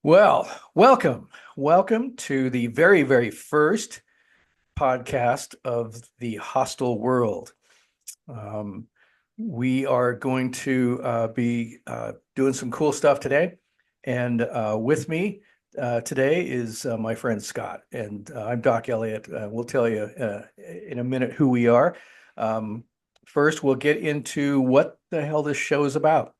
Well, welcome to the very, very first podcast of the Hostile World. Um, we are going to be doing some cool stuff today. And with me today is my friend Scott. And I'm Doc Elliott. We'll tell you in a minute who we are. Um, First, we'll get into what the hell this show is about.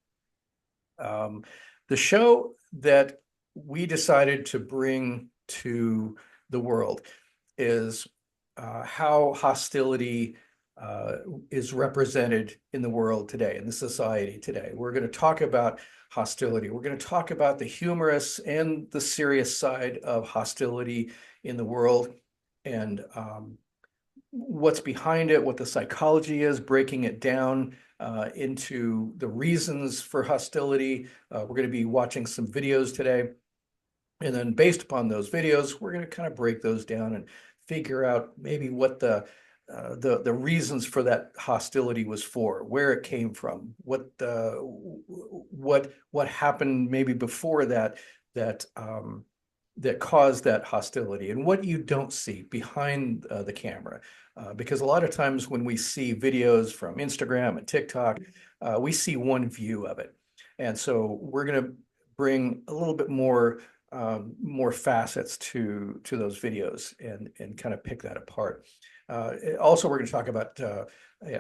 The show that we decided to bring to the world is how hostility is represented in the world today, in the society today. We're going to talk about hostility. We're going to talk about the humorous and the serious side of hostility in the world, and what's behind it, what the psychology is, breaking it down into the reasons for hostility. We're going to be watching some videos today. And then based upon those videos, we're going to kind of break those down and figure out maybe what the reasons for that hostility was for, where it came from, what happened maybe before that that caused that hostility, and what you don't see behind the camera. Because a lot of times when we see videos from Instagram and TikTok, we see one view of it. And so we're going to bring a little bit more facets to those videos and kind of pick that apart. Also, we're going to talk about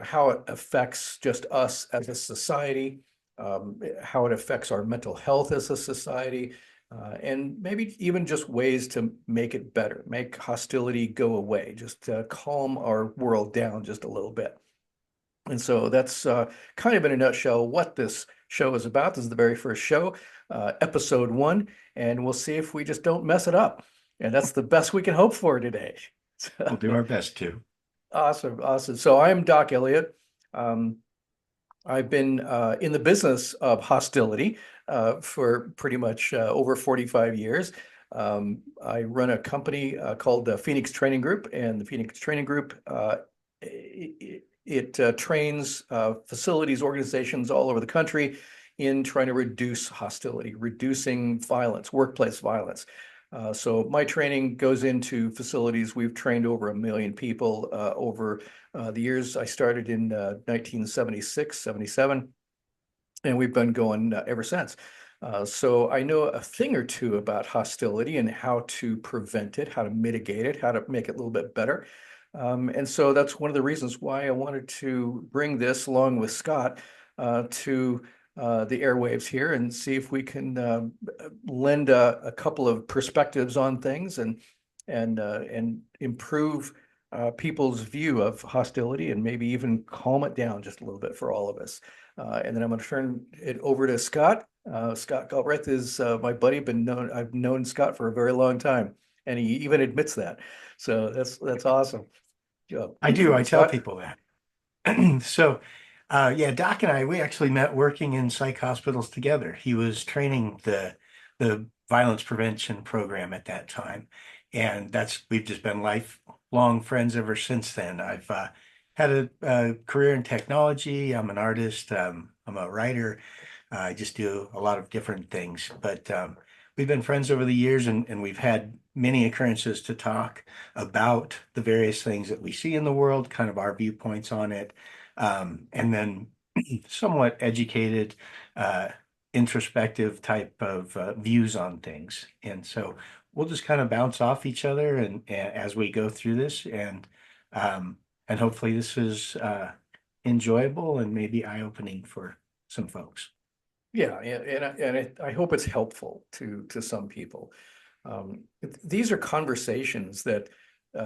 how it affects just us as a society, how it affects our mental health as a society, and maybe even just ways to make it better, make hostility go away, just calm our world down just a little bit. And so that's kind of in a nutshell what this show is about. This is the very first show, episode 1, and we'll see if we just don't mess it up. And that's the best we can hope for today. We'll do our best to. Awesome. So I'm Doc Elliott. I've been in the business of hostility for pretty much over 45 years. I run a company called the Phoenix Training Group, and the Phoenix Training Group it trains facilities, organizations all over the country in trying to reduce hostility, reducing violence, workplace violence. So my training goes into facilities. We've trained over 1 million people over the years. I started in 1976, 77, and we've been going ever since. So I know a thing or two about hostility and how to prevent it, how to mitigate it, how to make it a little bit better. And so that's one of the reasons why I wanted to bring this along with Scott to the airwaves here and see if we can lend a couple of perspectives on things and improve people's view of hostility and maybe even calm it down just a little bit for all of us. And then I'm going to turn it over to Scott. Scott Galbraith is my buddy. I've known Scott for a very long time, and he even admits that. So that's awesome. I do. I tell Scott? people that. So, yeah, Doc and I, we actually met working in psych hospitals together. He was training the violence prevention program at that time, and we've just been lifelong friends ever since then. I've had a career in technology. I'm an artist. I'm a writer. I just do a lot of different things, but we've been friends over the years, and we've had many occurrences to talk about the various things that we see in the world, kind of our viewpoints on it, and then somewhat educated, introspective type of views on things. And so we'll just kind of bounce off each other and as we go through this, and hopefully this is enjoyable and maybe eye-opening for some folks. Yeah, I hope it's helpful to some people. These are conversations that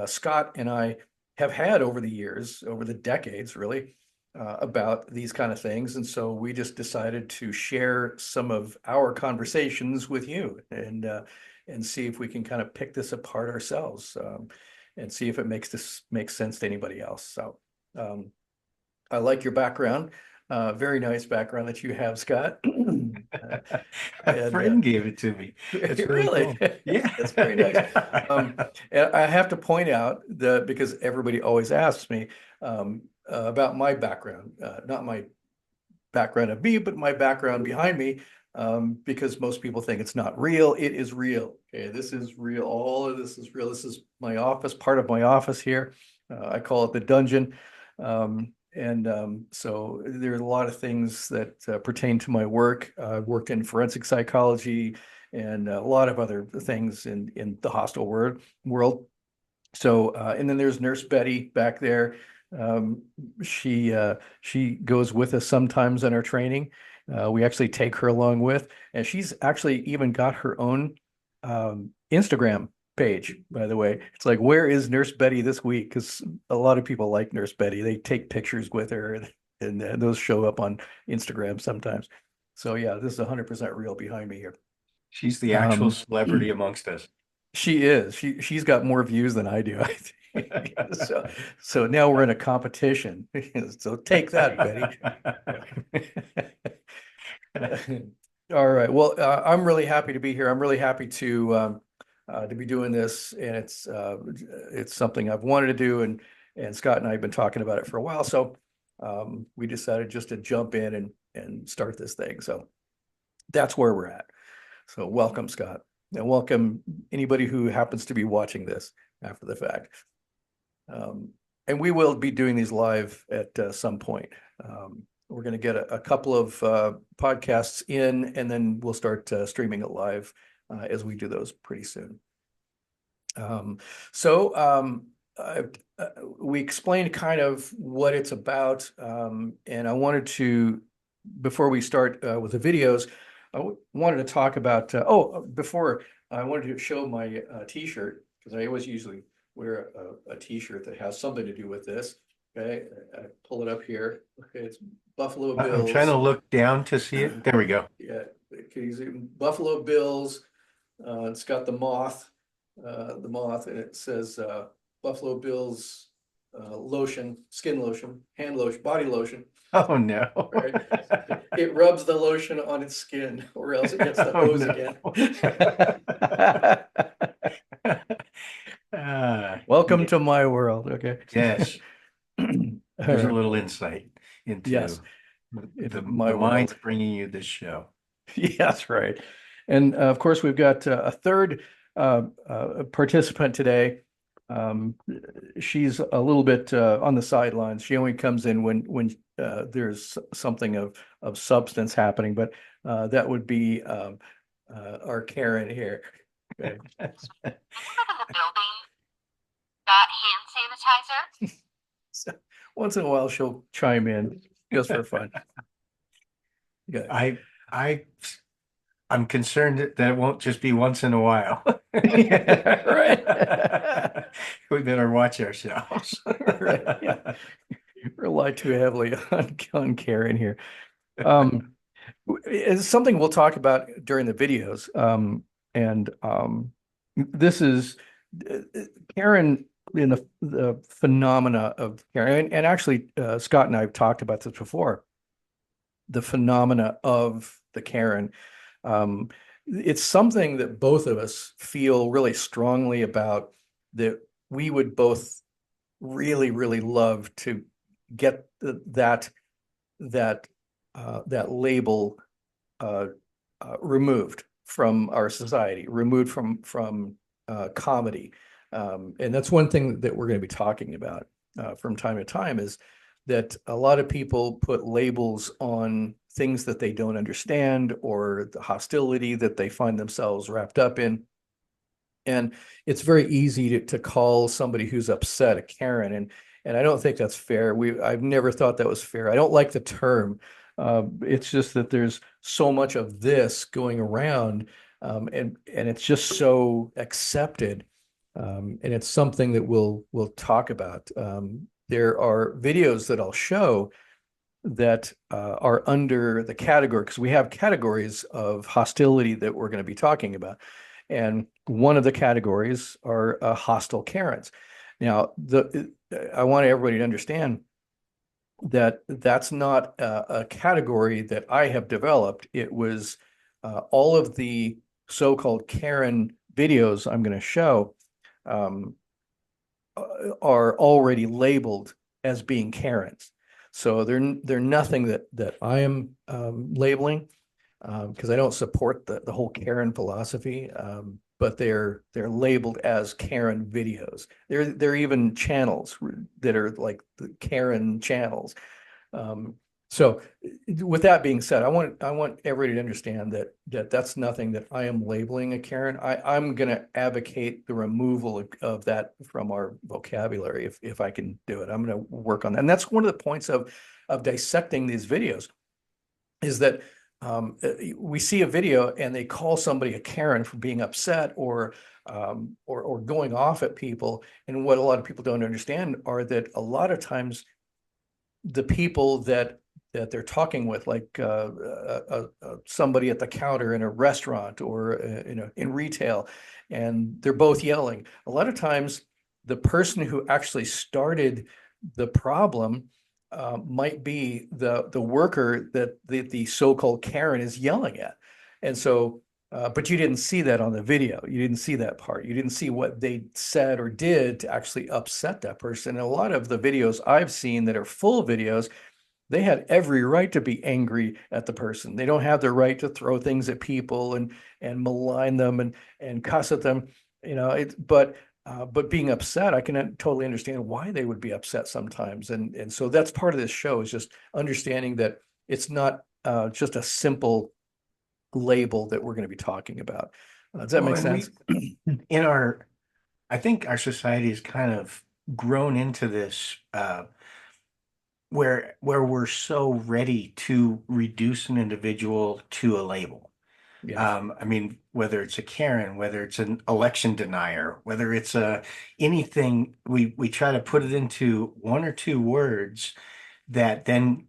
Scott and I have had over the years, over the decades, really, about these kind of things. And so we just decided to share some of our conversations with you and see if we can kind of pick this apart ourselves, and see if it makes sense to anybody else. So I like your background. Very nice background that you have, Scott. A And friend gave it to me. It's really really, cool. Yeah. that's very nice. And I have to point out that because everybody always asks me about my background, not my background of me, but my background behind me, because most people think it's not real. It is real. Okay, this is real. All of this is real. This is my office, part of my office here. I call it the dungeon. So there are a lot of things that pertain to my work. I've worked in forensic psychology and a lot of other things in the hostile world. So, and then there's Nurse Betty back there. Um, she goes with us sometimes in our training. We actually take her along with, and she's actually even got her own Instagram page, by the way. It's like, where is Nurse Betty this week? Because a lot of people like Nurse Betty. They take pictures with her, and those show up on Instagram sometimes. So yeah, this is 100% real behind me here. She's the actual Um, celebrity amongst us. She is. She's got more views than I do, I think. So now we're in a competition. So take that, Betty. All right. Well, I'm really happy to be here. I'm really happy to be doing this, and it's something I've wanted to do, and Scott and I have been talking about it for a while. So we decided just to jump in and start this thing. So that's where we're at. So welcome, Scott, and welcome anybody who happens to be watching this after the fact. And we will be doing these live at some point. We're going to get a couple of podcasts in, and then we'll start streaming it live as we do those pretty soon. So we explained kind of what it's about, and I wanted to, before we start with the videos, I wanted to talk about, before I wanted to show my t-shirt, because I always usually wear a t-shirt that has something to do with this. Okay, I pull it up here. Okay, it's Buffalo I'm Bills. trying to look down to see it. There we go. Yeah, can you see Buffalo Bills? It's got the moth, and it says Buffalo Bills lotion, skin lotion, hand lotion, body lotion. Oh no. Right? It rubs the lotion on its skin, or else it gets the Oh, hose no. again. Welcome to my world. Okay. Yes, there's a All little insight into Yes. the My mind world. bringing you this show. Yeah, that's right. And of course, we've got a third participant today. She's a little bit on the sidelines. She only comes in when there's something of substance happening, but that would be our Karen here. Okay. Remember the building got hand sanitizer? So once in a while, she'll chime in just for fun. Yeah. I'm concerned that it won't just be once in a while. Yeah, right. We better watch ourselves. Right, yeah. Rely too heavily on Karen here. It's something we'll talk about during the videos. This is Karen in the phenomena of Karen. And actually, Scott and I have talked about this before. The phenomena of the Karen. It's something that both of us feel really strongly about, that we would both really, really love to get that label removed from our society, removed from comedy. And that's one thing that we're going to be talking about from time to time, is that a lot of people put labels on things that they don't understand, or the hostility that they find themselves wrapped up in. And it's very easy to call somebody who's upset a Karen. And I don't think that's fair. I've never thought that was fair. I don't like the term. It's just that there's so much of this going around, and it's just so accepted. And it's something that we'll talk about. There are videos that I'll show that are under the category, because we have categories of hostility that we're going to be talking about. And one of the categories are hostile Karens. Now, I want everybody to understand, that's not a category that I have developed. It was all of the so-called Karen videos I'm going to show um, are already labeled as being Karens. So they're nothing that I am labeling because I don't support the whole Karen philosophy. But they're labeled as Karen videos. They're even channels that are like the Karen channels. Um, so with that being said, I want everybody to understand that that's nothing that I am labeling a Karen. I'm going to advocate the removal of that from our vocabulary if I can do it. I'm going to work on that. And that's one of the points of dissecting these videos is that we see a video and they call somebody a Karen for being upset or going off at people. And what a lot of people don't understand are that a lot of times the people that they're talking with, like somebody at the counter in a restaurant or in retail, and they're both yelling. A lot of times, the person who actually started the problem might be the worker that the so-called Karen is yelling at, and so. But you didn't see that on the video. You didn't see that part. You didn't see what they said or did to actually upset that person. And a lot of the videos I've seen that are full videos, they had every right to be angry at the person. They don't have the right to throw things at people and malign them and cuss at them. But being upset, I can totally understand why they would be upset sometimes. And so that's part of this show is just understanding that it's not just a simple label that we're going to be talking about. Does that Well, make and sense? in I think our society has kind of grown into this where we're so ready to reduce an individual to a label. Yes. I mean, whether it's a Karen, whether it's an election denier, whether it's a anything, we try to put it into one or two words that then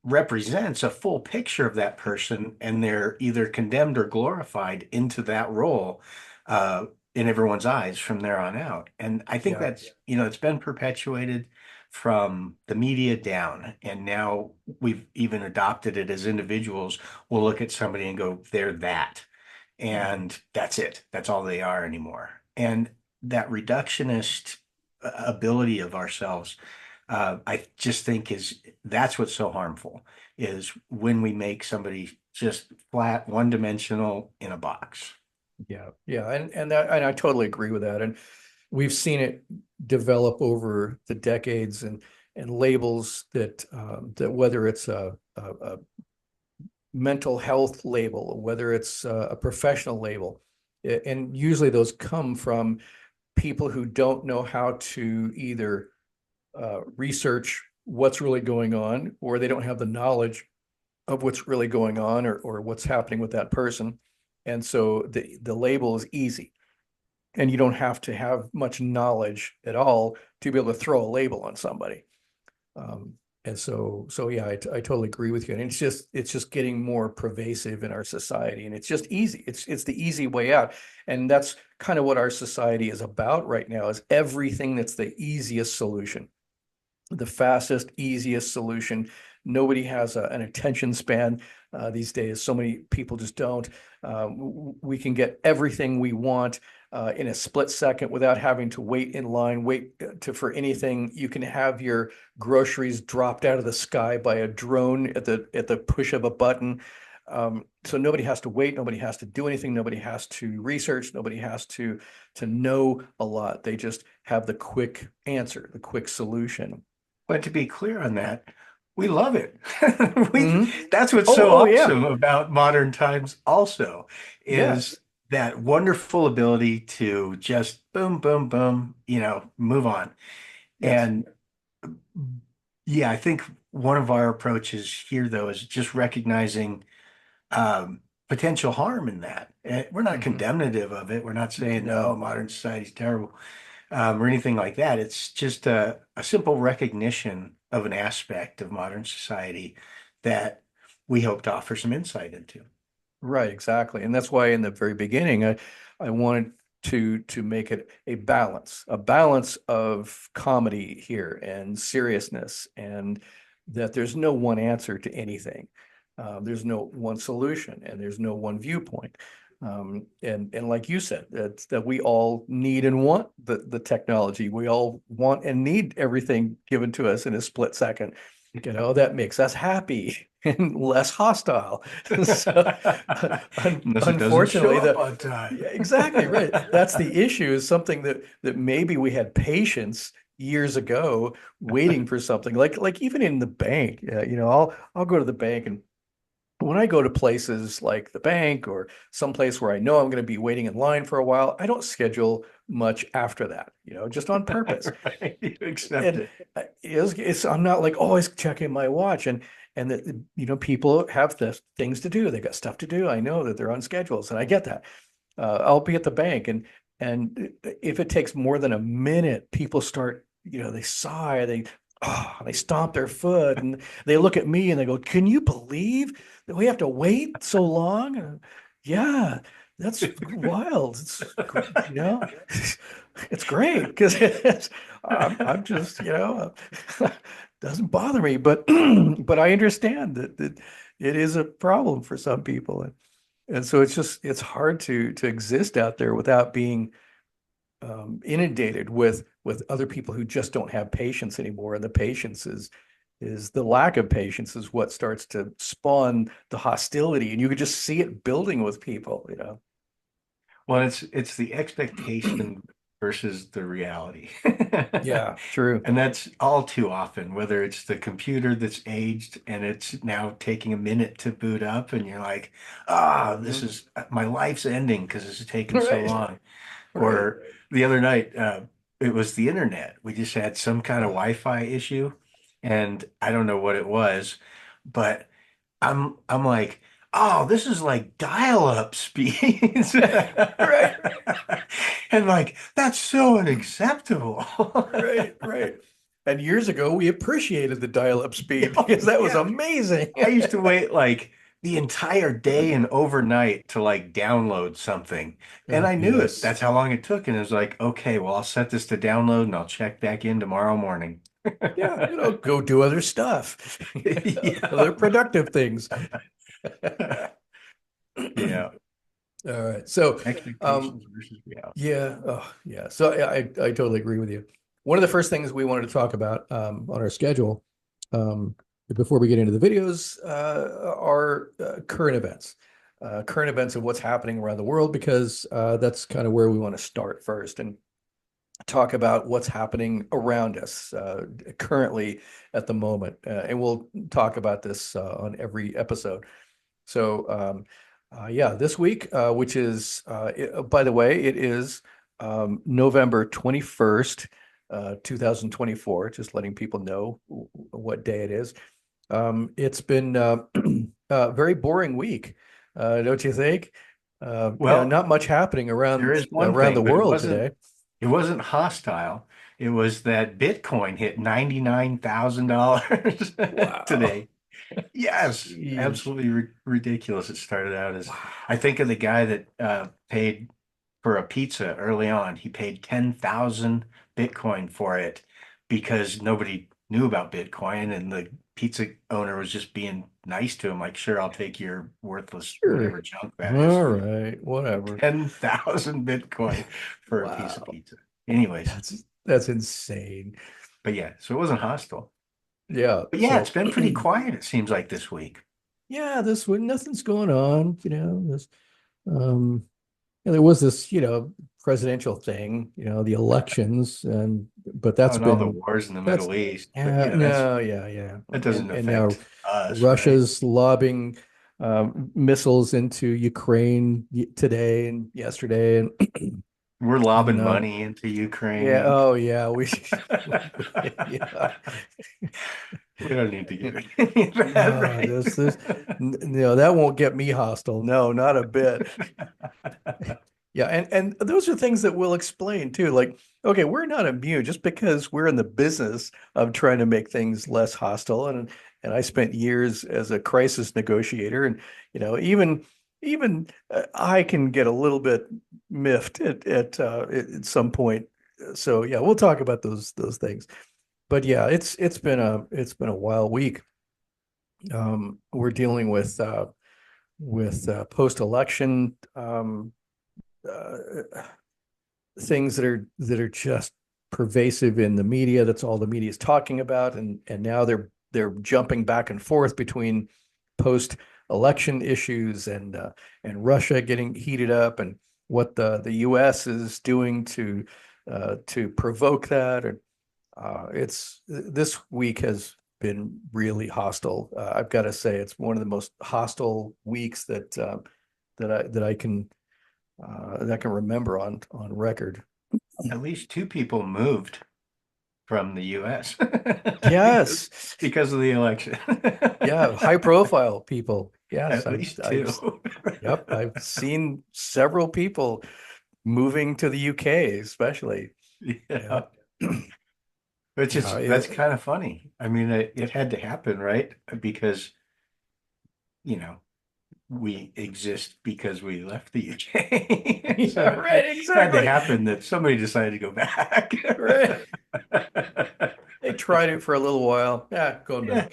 represents a full picture of that person, and they're either condemned or glorified into that role uh, in everyone's eyes from there on out. And I think Yeah. that's, it's been perpetuated from the media down, and now we've even adopted it as individuals. We'll look at somebody and go, they're that, and that's it. That's all they are anymore. And that reductionist ability of ourselves I just think that's what's so harmful is when we make somebody just flat, one-dimensional in a box. Yeah, yeah, and I totally agree with that. And we've seen it develop over the decades and labels that whether it's a mental health label or whether it's a professional label, and usually those come from people who don't know how to either research what's really going on, or they don't have the knowledge of what's really going on or what's happening with that person. And so the label is easy. And you don't have to have much knowledge at all to be able to throw a label on somebody. And so yeah, I totally agree with you. And it's just getting more pervasive in our society, and it's just easy. It's the easy way out, and that's kind of what our society is about right now. Is everything that's the easiest solution, the fastest, easiest solution. Nobody has an attention span these days. So many people just don't. We can get everything we want in a split second without having to wait in line, wait for anything. You can have your groceries dropped out of the sky by a drone at the push of a button. So nobody has to wait. Nobody has to do anything. Nobody has to research. Nobody has to know a lot. They just have the quick answer, the quick solution. But to be clear on that, we love it. Mhm. That's what's Oh, so oh yeah. awesome about modern times also Yeah. is that wonderful ability to just boom, boom, boom, move on. Yes. And yeah, I think one of our approaches here, though, is just recognizing potential harm in that. We're not Mhm. condemnative of it. We're not saying, oh, No. modern society is terrible or anything like that. It's just a simple recognition of an aspect of modern society that we hope to offer some insight into. Right, exactly. And that's why in the very beginning, I wanted to make it a balance of comedy here and seriousness and that there's no one answer to anything. There's no one solution and there's no one viewpoint. And like you said, that we all need and want the technology. We all want and need everything given to us in a split second. You know, that makes us happy and less hostile. So, Unless it doesn't unfortunately, show up on time. yeah, exactly right. That's the issue, is something that maybe we had patience years ago waiting for something like even in the bank. You know, I'll go to the bank, and when I go to places like the bank or someplace where I know I'm going to be waiting in line for a while, I don't schedule much after that, you know, just on purpose. Right, you accept And it. I'm not like always checking my watch, and that, you know, people have the things to do. They got stuff to do. I know that they're on schedules, and I get that. I'll be at the bank, and if it takes more than a minute, people start, you know, they sigh, they stomp their foot, and they look at me and they go, "Can you believe that we have to wait so long?" Yeah, that's wild. You know, it's great because I'm just, you know, doesn't bother me, but but I understand that it is a problem for some people, and so it's hard to exist out there without being inundated with other people who just don't have patience anymore. And the patience is the lack of patience is what starts to spawn the hostility, and you could just see it building with people, you know. Well, it's the expectation versus the reality. Yeah, true. And that's all too often, whether it's the computer that's aged and it's now taking a minute to boot up, and you're like, this Mhm. is my life's ending because it's taken so Right, long. right. Or the other night, it was the internet. We just had some kind of Oh, Wi-Fi issue, and I don't know what it was, but I'm like, oh, this is like dial-up speeds. right, And like, that's so unacceptable. right, right. And years ago, we appreciated the dial-up speed because that was Yeah, amazing. I used to wait like the entire day and overnight to like download something. And I knew it. Yes. That's how long it took. And it was like, okay, well, I'll set this to download and I'll check back in tomorrow morning. Yeah, you know, go do other stuff, other Yeah. productive things. Yeah. All right. So, um, Expectations versus reality. yeah, oh, yeah. So I totally agree with you. One of the first things we wanted to talk about on our schedule, um, before we get into the videos, are current events of what's happening around the world, because that's kind of where we want to start first and talk about what's happening around us currently at the moment. And we'll talk about this on every episode. So, yeah, this week, which is, by the way, it is November 21st, 2024, just letting people know what day it is. It's been a very boring week, don't you think? You know, Well, not much happening there is one around the thing, but world today. it wasn't hostile. It was that Bitcoin hit $99,000 Wow. today. Yes, Jeez. absolutely ridiculous. It started out as, I Wow. think of the guy that paid for a pizza early on. He paid 10,000 Bitcoin for it because nobody knew about Bitcoin, and the pizza owner was just being nice to him, like, sure, I'll take your worthless Sure. whatever junk that is. All right. Whatever. 10,000 Bitcoin for a piece of Wow. pizza. Anyways, That's insane. but yeah, so it wasn't hostile. Yeah. But yeah, it's So been pretty quiet, it seems like this week. yeah, this one, nothing's going on, you know, um and there was this, you know, presidential thing, you know, the elections, and but Oh, that's and all the been wars in the that's Middle East. But yeah, yeah, no, yeah, yeah. that doesn't And now affect us, right? Russia's lobbing missiles into Ukraine today and yesterday, We're and lobbing money into yeah, Ukraine. oh yeah, we yeah. We don't need to get into that, No, right? no, that won't get me hostile. No, not a bit. Yeah, and those are things that we'll explain too. Like, okay, we're not immune just because we're in the business of trying to make things less hostile. And I spent years as a crisis negotiator, and you know, even I can get a little bit miffed at some point. So yeah, we'll talk about those things. but yeah, it's been a wild week. We're dealing with post-election uh, things that are just pervasive in the media. That's all the media is talking about, and now they're jumping back and forth between post-election issues and Russia getting heated up and what the U.S. is doing to provoke that. And it's this week has been really hostile. I've got to say, it's one of the most hostile weeks that I can remember on record. At least two people moved from the US Yes. because of the election. Yeah, high profile people. Yes, At least two. yep, I've seen several people moving to the UK, especially. Yeah. Yeah. Which Yeah, is that's kind of funny. I mean, it had to happen, right? Because, you know, we exist because we left the UK. yeah, So right, it had to exactly. happen that somebody decided to go back. Right. They tried it for a little while. Yeah, going Yeah,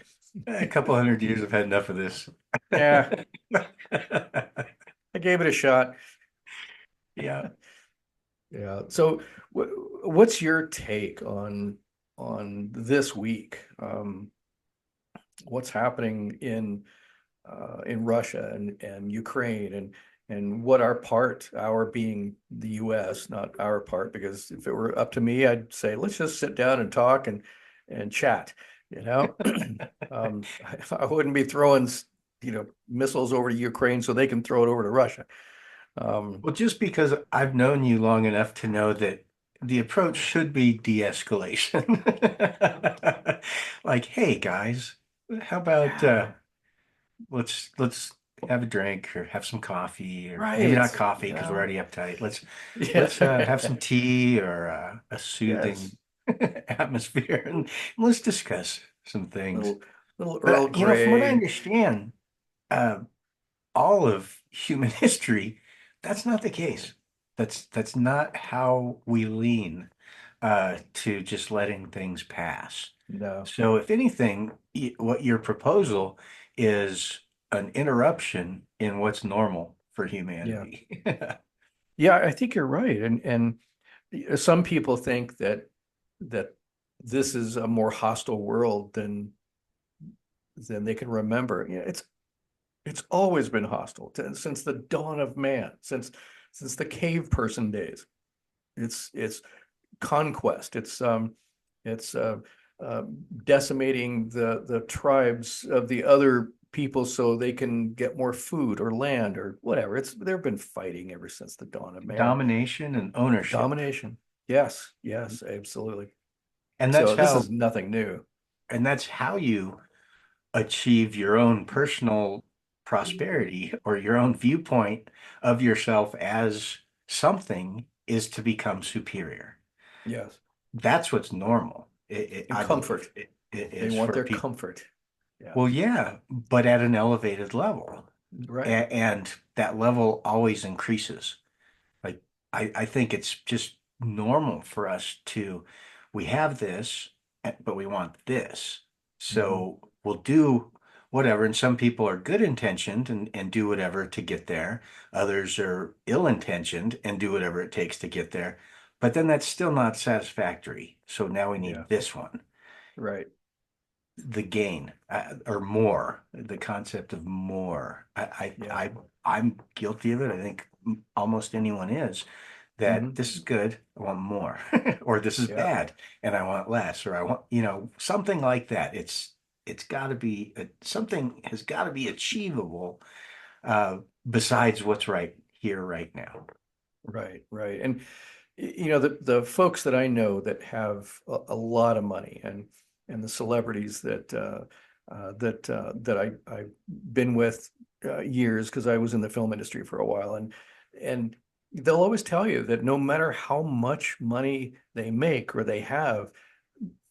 back. a couple 100 years have had enough of this. Yeah, I gave it a shot. Yeah. Yeah. So what's your take on this week? What's happening in Russia and Ukraine and what our being the US, not our part, because if it were up to me, I'd say let's just sit down and talk and chat, you know. I wouldn't be throwing missiles over to Ukraine so they can throw it over to Russia. Well, just because I've known you long enough to know that the approach should be de-escalation. Like, hey guys, how about Yeah, let's have a drink or have some coffee or maybe right. not coffee because we're already uptight. Let's have some Yeah. tea or a Yes. soothing atmosphere and let's discuss some things. Little Earl But from what I Grey. understand, uh, all of human history, that's not the case. That's not how we lean to just letting things pass. No. So, if anything, what your proposal is an interruption in what's normal for Yeah. humanity. Yeah, I think you're right. And some people think that this is a more hostile world than they can remember. Yeah, it's always been hostile since the dawn of man, since the cave person days. It's conquest. It's decimating the tribes of the other people so they can get more food or land or whatever. They've been fighting ever since the dawn of man. Domination and ownership. Domination. Yes, yes, absolutely. And that's So this how is nothing new. and that's how you achieve your own personal prosperity or your own viewpoint of yourself as something is to become superior. Yes. That's what's normal. And I comfort. believe it They is want for their people. comfort. Yeah. Well, yeah, but at an elevated level. Right. And that level always increases. Like I think it's just normal for us to, we have this, but we want this. Mhm. So we'll do whatever. And some people are good intentioned and do whatever to get there. Others are ill intentioned and do whatever it takes to get there. But then that's still not satisfactory. So now we Yeah. need this one, Right. the gain or more, the concept of more. Yeah. I'm guilty of it. I think almost anyone is that Hmm. this is good, I want more, or this is Yeah. bad and I want less, or I want, something like that. It's got to be something has got to be achievable besides what's right here, right now. Right. Right. And the folks that I know that have a lot of money and the celebrities that I've been with years because I was in the film industry for a while and they'll always tell you that no matter how much money they make or they have,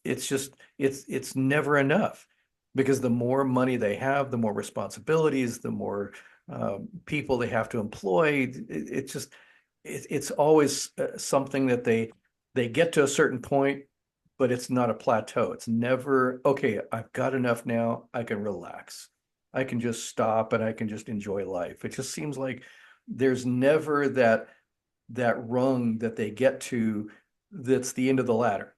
it's it's never enough because the more money they have, the more responsibilities, the more people they have to employ. It's always something that they get to a certain point but it's not a plateau. It's never, okay, I've got enough now. I can relax. I can just stop and I can just enjoy life. It just seems like there's never that rung that they get to that's the end of the ladder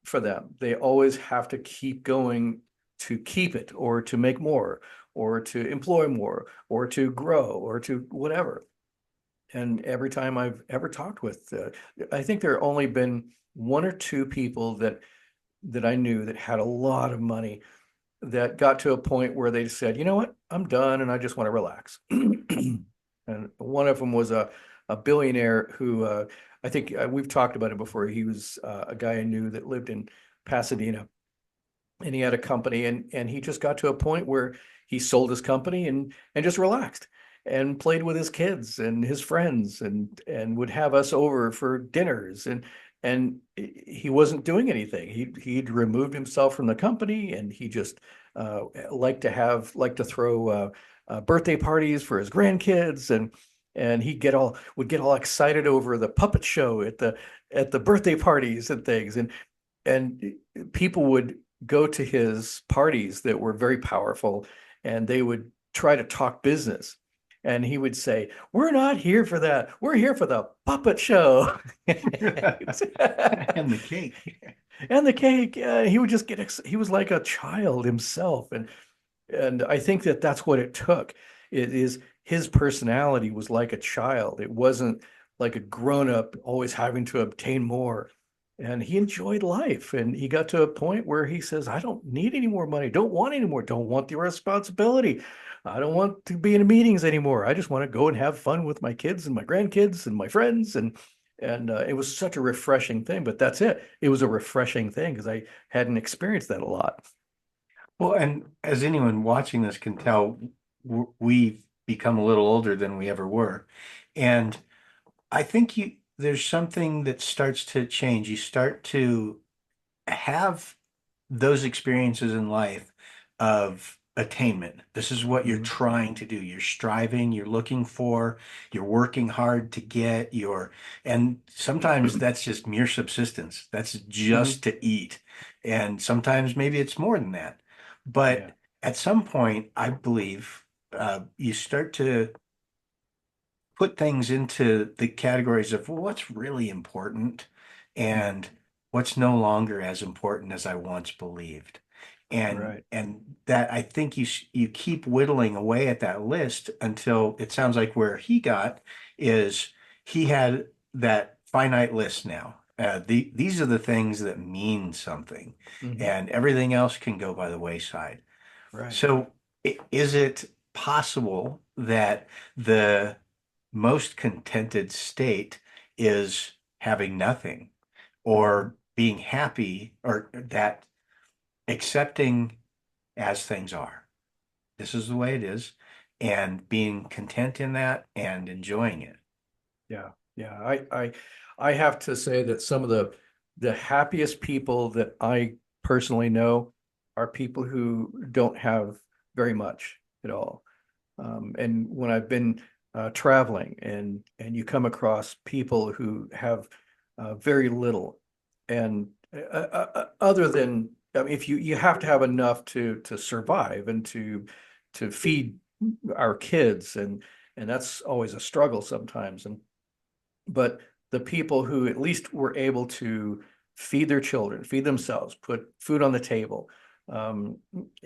for them. They always have to keep going to keep it or to make more or to employ more or to grow or to whatever. And every time I've ever talked with, I think there have only been one or two people that I knew that had a lot of money that got to a point where they said, you know what, I'm done and I just want to relax. And one of them was a billionaire who I think we've talked about it before. He was a guy I knew that lived in Pasadena, and he had a company, and he just got to a point where he sold his company and just relaxed and played with his kids and his friends and would have us over for dinners and he wasn't doing anything. He'd removed himself from the company, and he just liked to throw birthday parties for his grandkids, and he would get all excited over the puppet show at the birthday parties and things, and people would go to his parties that were very powerful, and they would try to talk business. And he would say, "We're not here for that. We're here for the puppet show." And the cake. And the cake. He would just he was like a child himself. And I think that that's what it took. It is his personality was like a child. It wasn't like a grown up always having to obtain more. And he enjoyed life. And he got to a point where he says, I don't need any more money. Don't want any more. Don't want the responsibility. I don't want to be in meetings anymore. I just want to go and have fun with my kids and my grandkids and my friends. And it was such a refreshing thing. But that's it. It was a refreshing thing because I hadn't experienced that a lot. Well, and as anyone watching this can tell, we've become a little older than we ever were. And I think there's something that starts to change. You start to have those experiences in life of attainment. This is what you're Mhm. trying to do. You're striving, you're looking for, you're working hard to get and sometimes that's just mere subsistence. That's just to eat. And sometimes maybe it's more than that. But Yeah. at some point, I believe you start to put things into the categories of what's really important and what's no longer as important as I once believed. And Right. and that I think you keep whittling away at that list until it sounds like where he got is he had that finite list now. These are the things that mean something, Mhm. and everything else can go by the wayside. Right. So, is it possible that the most contented state is having nothing or being happy or that accepting as things are? This is the way it is, and being content in that and enjoying it. Yeah, yeah. I have to say that some of the happiest people that I personally know are people who don't have very much at all. And when I've been traveling and you come across people who have very little, and other than I mean, if you have to have enough to survive and to feed our kids, and that's always a struggle sometimes. But the people who at least were able to feed their children, feed themselves, put food on the table, um,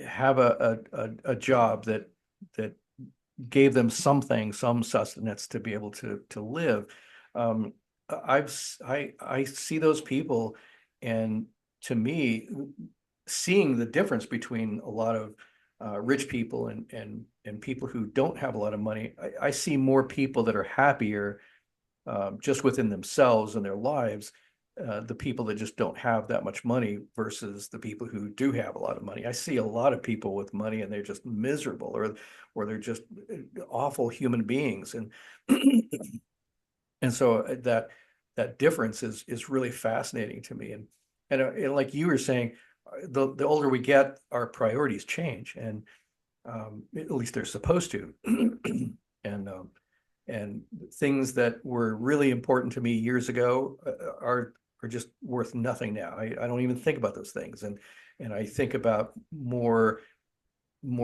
have a job that gave them something, some sustenance to be able to live. Um, I see those people, and to me, seeing the difference between a lot of rich people and people who don't have a lot of money, I see more people that are happier just within themselves and their lives, the people that just don't have that much money versus the people who do have a lot of money. I see a lot of people with money and they're just miserable, or they're just awful human beings, and so that difference is really fascinating to me. And like you were saying, the older we get, our priorities change, and at least they're supposed to. And and things that were really important to me years ago are are just worth nothing now. I don't even think about those things. And I think about more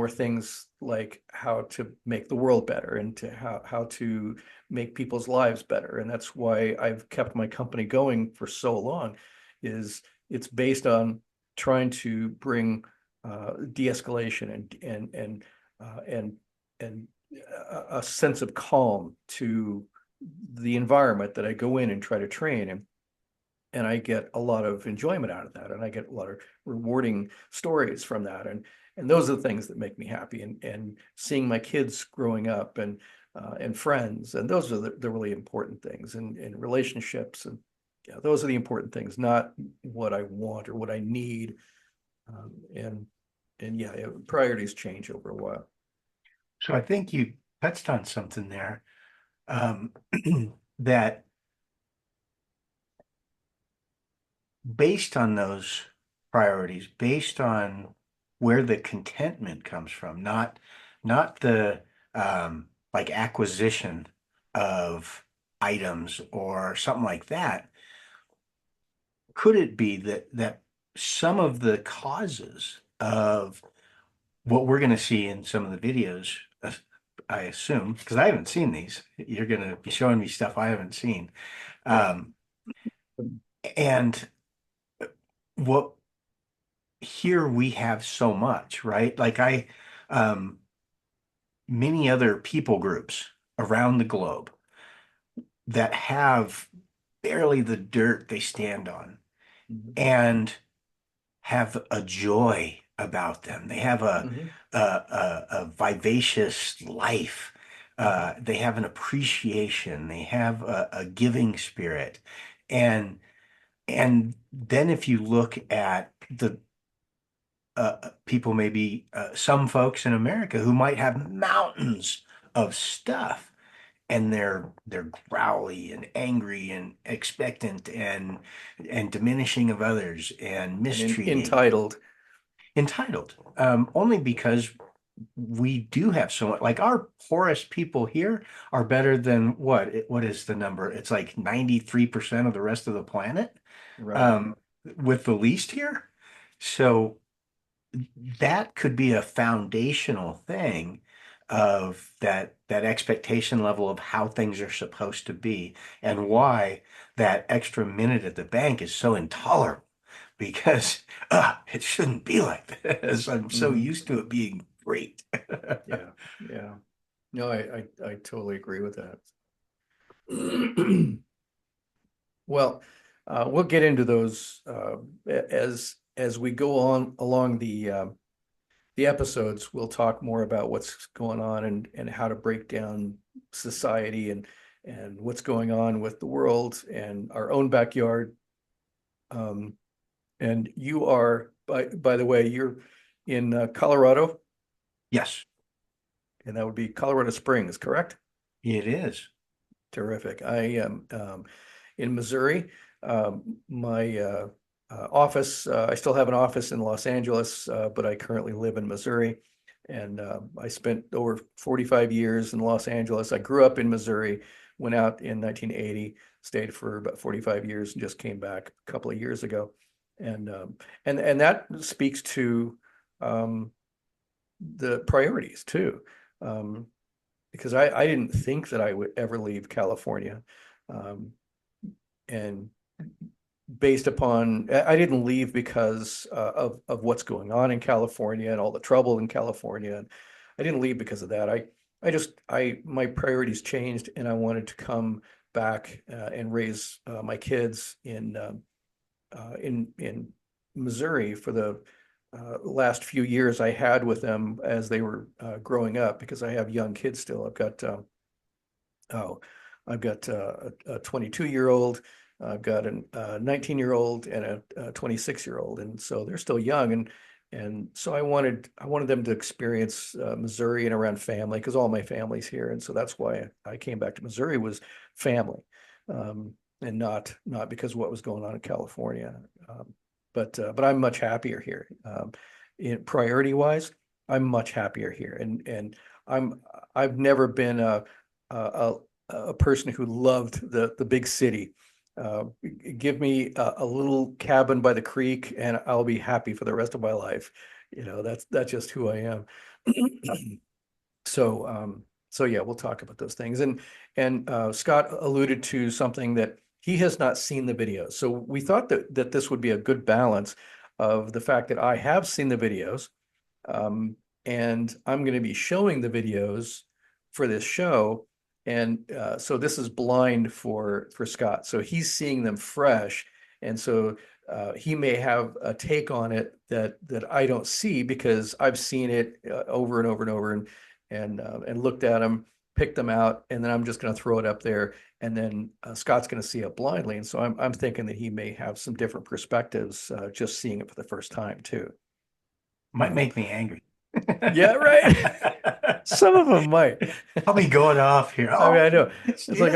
things like how to make the world better and to how to make people's lives better. And that's why I've kept my company going for so long, is it's based on trying to bring de-escalation and a sense of calm to the environment that I go in and try to train. And I get a lot of enjoyment out of that, and I get a lot of rewarding stories from that. And those are the things that make me happy, and seeing my kids growing up and friends, and those are the really important things, and relationships, and yeah, those are the important things, not what I want or what I need. And yeah, priorities change over a while. So I think you touched on something there, um, that based on those priorities, based on where the contentment comes from, not the like acquisition of items or something like that. Could it be that some of the causes of what we're going to see in some of the videos, I assume, because I haven't seen these, you're going to be showing me stuff I haven't seen. Um, and what here we have so much, right? Like many other people groups around the globe that have barely the dirt they stand on Mhm. and have a joy about them. They have Mhm. a vivacious life. They have an appreciation. They have a giving spirit. And and then if you look at the people, maybe some folks in America who might have mountains of stuff, and they're growly and angry and expectant and diminishing of others and And mistreating, entitled. entitled, only because we do have so much. Like our poorest people here are better than what is the number? It's like 93% of the rest of the planet, Right. um, with the least here. So that could be a foundational thing of that expectation level of how things are supposed to be, and why that extra minute at the bank is so intolerable, because it shouldn't be like this. I'm so Mhm. used to it being great. Yeah, yeah. No, I totally agree with that. Well, we'll get into those as we go on along the episodes. We'll talk more about what's going on and how to break down society and what's going on with the world and our own backyard. Um, and you are, by the way, you're in Colorado, Yes, and that would be Colorado Springs, correct? it is. Terrific. I am in Missouri. My office, I still have an office in Los Angeles, but I currently live in Missouri. And I spent over 45 years in Los Angeles. I grew up in Missouri, went out in 1980, stayed for about 45 years, and just came back a couple of years ago. And and that speaks to um, the priorities too. Um, because I didn't think that I would ever leave California. Um, and based upon, I didn't leave because of what's going on in California and all the trouble in California. And I didn't leave because of that. My priorities changed, and I wanted to come back and raise my kids in Missouri for the last few years I had with them as they were growing up, because I have young kids still. Oh, I've got a 22-year-old, I've got a 19-year-old and a 26-year-old, and so they're still young, and so I wanted them to experience Missouri and around family, because all my family's here, and so that's why I came back to Missouri, was family, and not because of what was going on in California. But I'm much happier here. In priority wise, I'm much happier here, and I'm I've never been a a person who loved the big city. Give me a little cabin by the creek and I'll be happy for the rest of my life. You know, that's just who I am. So yeah, we'll talk about those things. And Scott alluded to something that he has not seen the videos. So we thought that this would be a good balance of the fact that I have seen the videos, and I'm going to be showing the videos for this show. And so this is blind for Scott. So he's seeing them fresh. And so he may have a take on it that I don't see because I've seen it over and over and over and looked at them, picked them out, and then I'm just going to throw it up there. And then Scott's going to see it blindly. And so I'm thinking that he may have some different perspectives just seeing it for the first time too. Might make me angry. Yeah, right. Some of them might. I'll be going off here. I mean, I know. It's It's like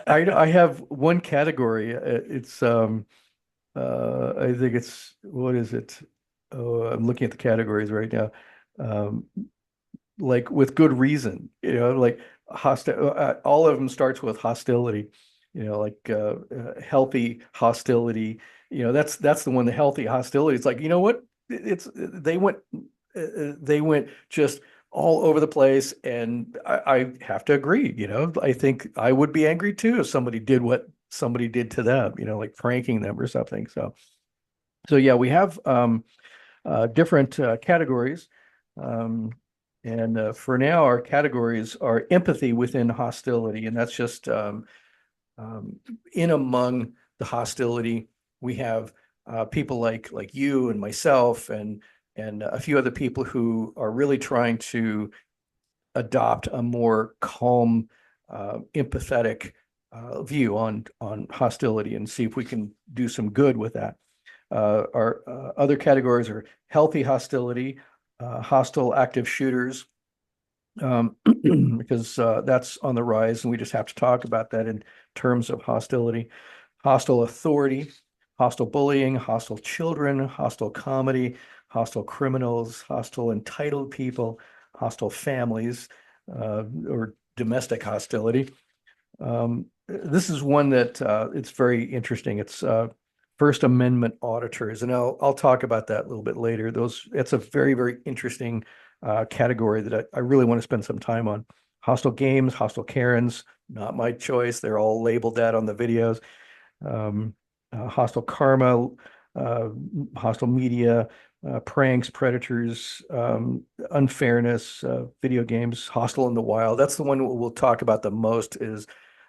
I have one category. It's I think it's, what is it? Oh, I'm looking at the categories right now. Like with good reason, you know, like hostile. All of them starts with hostility. You know, like healthy hostility. You know, that's the one. The healthy hostility. It's like, you know what? They went just all over the place, and I have to agree. You know, I think I would be angry too if somebody did what somebody did to them. You know, like pranking them or something. So yeah, we have different categories, and for now, our categories are empathy within hostility, and that's just in among the hostility. We have people like you and myself and a few other people who are really trying to adopt a more calm, empathetic view on hostility and see if we can do some good with that. Our other categories are healthy hostility, hostile active shooters, because that's on the rise, and we just have to talk about that in terms of hostility, hostile authority, hostile bullying, hostile children, hostile comedy, hostile criminals, hostile entitled people, hostile families, or domestic hostility. This is one that it's very interesting. It's First Amendment auditors, and I'll talk about that a little bit later. It's a very, very interesting category that I really want to spend some time on. Hostile games, hostile Karens, not my choice. They're all labeled that on the videos. Hostile karma, hostile media, pranks, predators, unfairness, video games, hostile in the wild. That's the one we'll talk about the most is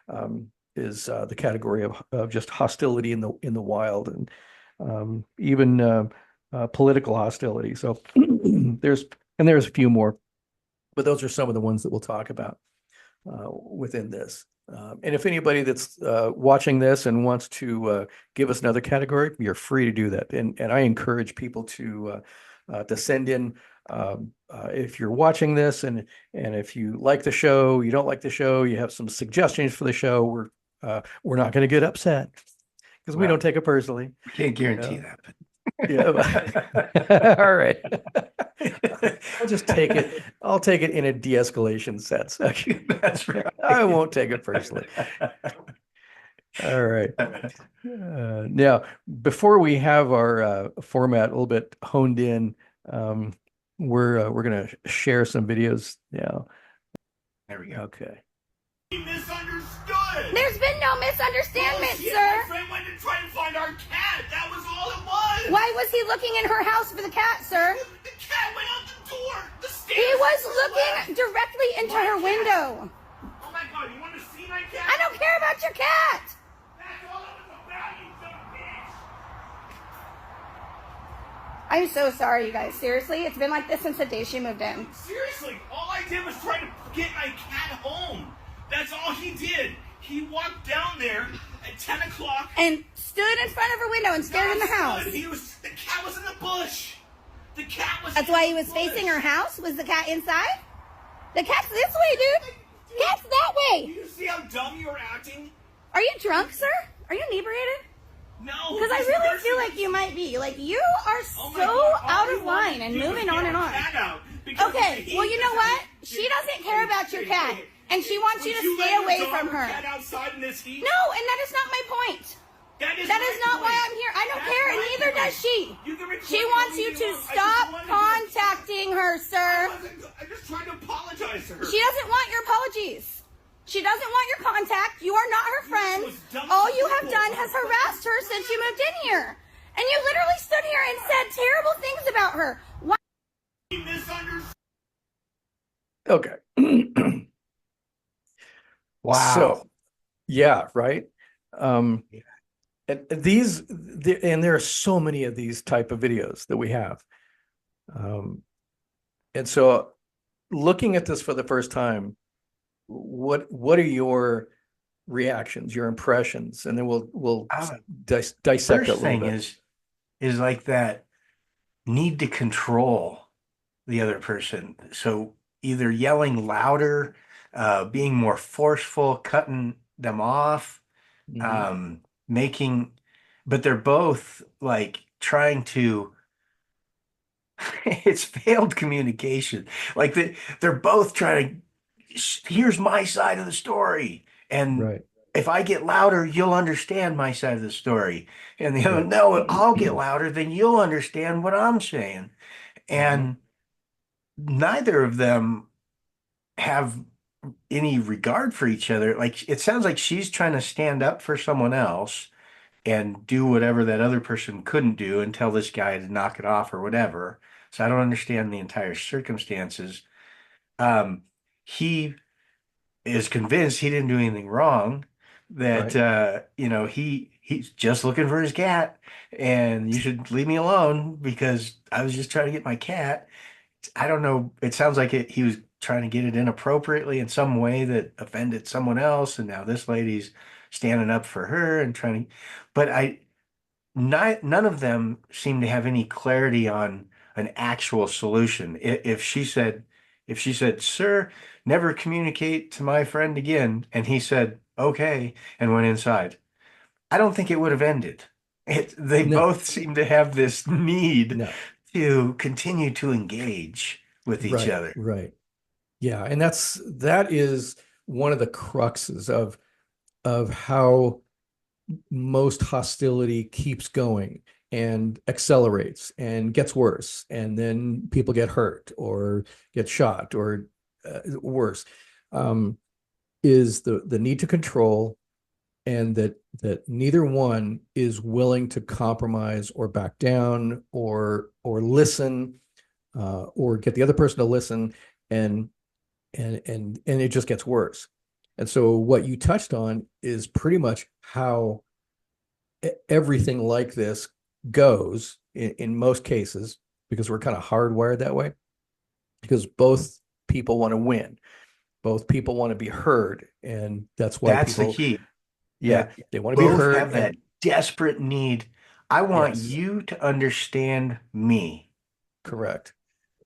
the category of just hostility in the wild, and even political hostility. So there's a few more, but those are some of the ones that we'll talk about within this. And if anybody that's watching this and wants to give us another category, you're free to do that. And I encourage people to send in if you're watching this, and if you like the show, you don't like the show, you have some suggestions for the show, we're not going to get upset because we don't take it personally. We can't guarantee that. But... Yeah. All right. I'll take it in a de-escalation sense. That's right. I won't take it personally. All right. Now, before we have our format a little bit honed in, we're going to share some videos now. There we go. Okay. He misunderstood. There's been no misunderstanding, Bullshit. sir. My friend went to try to find our cat. That was all it was. Why was he looking in her house for the cat, sir? The cat went out the door. The stairs. He was to the looking left. directly into My her cat. window. Oh my God! You want to see my cat? I don't care about your cat. That's all it was about, you son of a bitch. I'm so sorry, you guys. Seriously, it's been like this since the day she moved in. Seriously, all I did was try to get my cat home. That's all he did. He walked down there at 10 o'clock. And stood in front of her window and stared in the house. The cat was in the bush. The cat was. That's in why the he was bush. facing her house? Was the cat inside? The cat's this way, dude. Cat's that Do way. you see how dumb you were acting? Are you drunk, sir? Are you inebriated? No. Because I this really person- feel like you might be. Like, you are Oh my so God, all out you of wanted line to and do was moving get on and our on. cat out because Okay, he well, you know doesn't- what? She doesn't care about your cat. and she wants you Would to let stay your away dog from or her. cat outside in this heat? No, and that is not my point. That is That my is not why point. I'm here. I don't That's care, and my neither point. does she. You can record She it wants all you to want. stop I just wanted contacting her, sir. I'm just trying to apologize to her. She doesn't want your apologies. She doesn't want your contact. You are not her friend. was dumb All you have people. done has harassed her since you moved in here. And you literally stood here and said terrible things about her. Why? He misunderstood. Okay. Wow. So, yeah, right. Yeah. And there are so many of these type of videos that we have. And so looking at this for the first time, what are your reactions, your impressions? And then we'll dissect First it a little thing bit. is like that need to control the other person. So either yelling louder, being more forceful, cutting them off, Mhm. making, but they're both like trying to, it's failed communication. Like they're both trying to, here's my side of the story. And Right. if I get louder, you'll understand my side of the story. And the other, Right. no, I'll get louder, then you'll understand what I'm saying. And neither of them have any regard for each other. Like it sounds like she's trying to stand up for someone else and do whatever that other person couldn't do and tell this guy to knock it off or whatever. So I don't understand the entire circumstances. He is convinced he didn't do anything wrong, that Right. he's just looking for his cat and you should leave me alone because I was just trying to get my cat. I don't know. It sounds like he was trying to get it inappropriately in some way that offended someone else, and now this lady's standing up for her and trying to. But none of them seem to have any clarity on an actual solution. If she said, "Sir, never communicate to my friend again," and he said, "Okay," and went inside, I don't think it would have ended. They No. both seem to have this need No. to continue to engage with each Right. other. Right. Yeah. And that is one of the cruxes of how most hostility keeps going and accelerates and gets worse, and then people get hurt or get shot or worse, is the need to control, and that neither one is willing to compromise or back down or listen, or get the other person to listen, and it just gets worse. And so what you touched on is pretty much how everything like this goes in most cases, because we're kind of hardwired that way, because both people want to win, both people want to be heard, and that's why That's the people, key. yeah, they want to be Both heard. have that desperate need. I want Yes. you to understand me. Correct.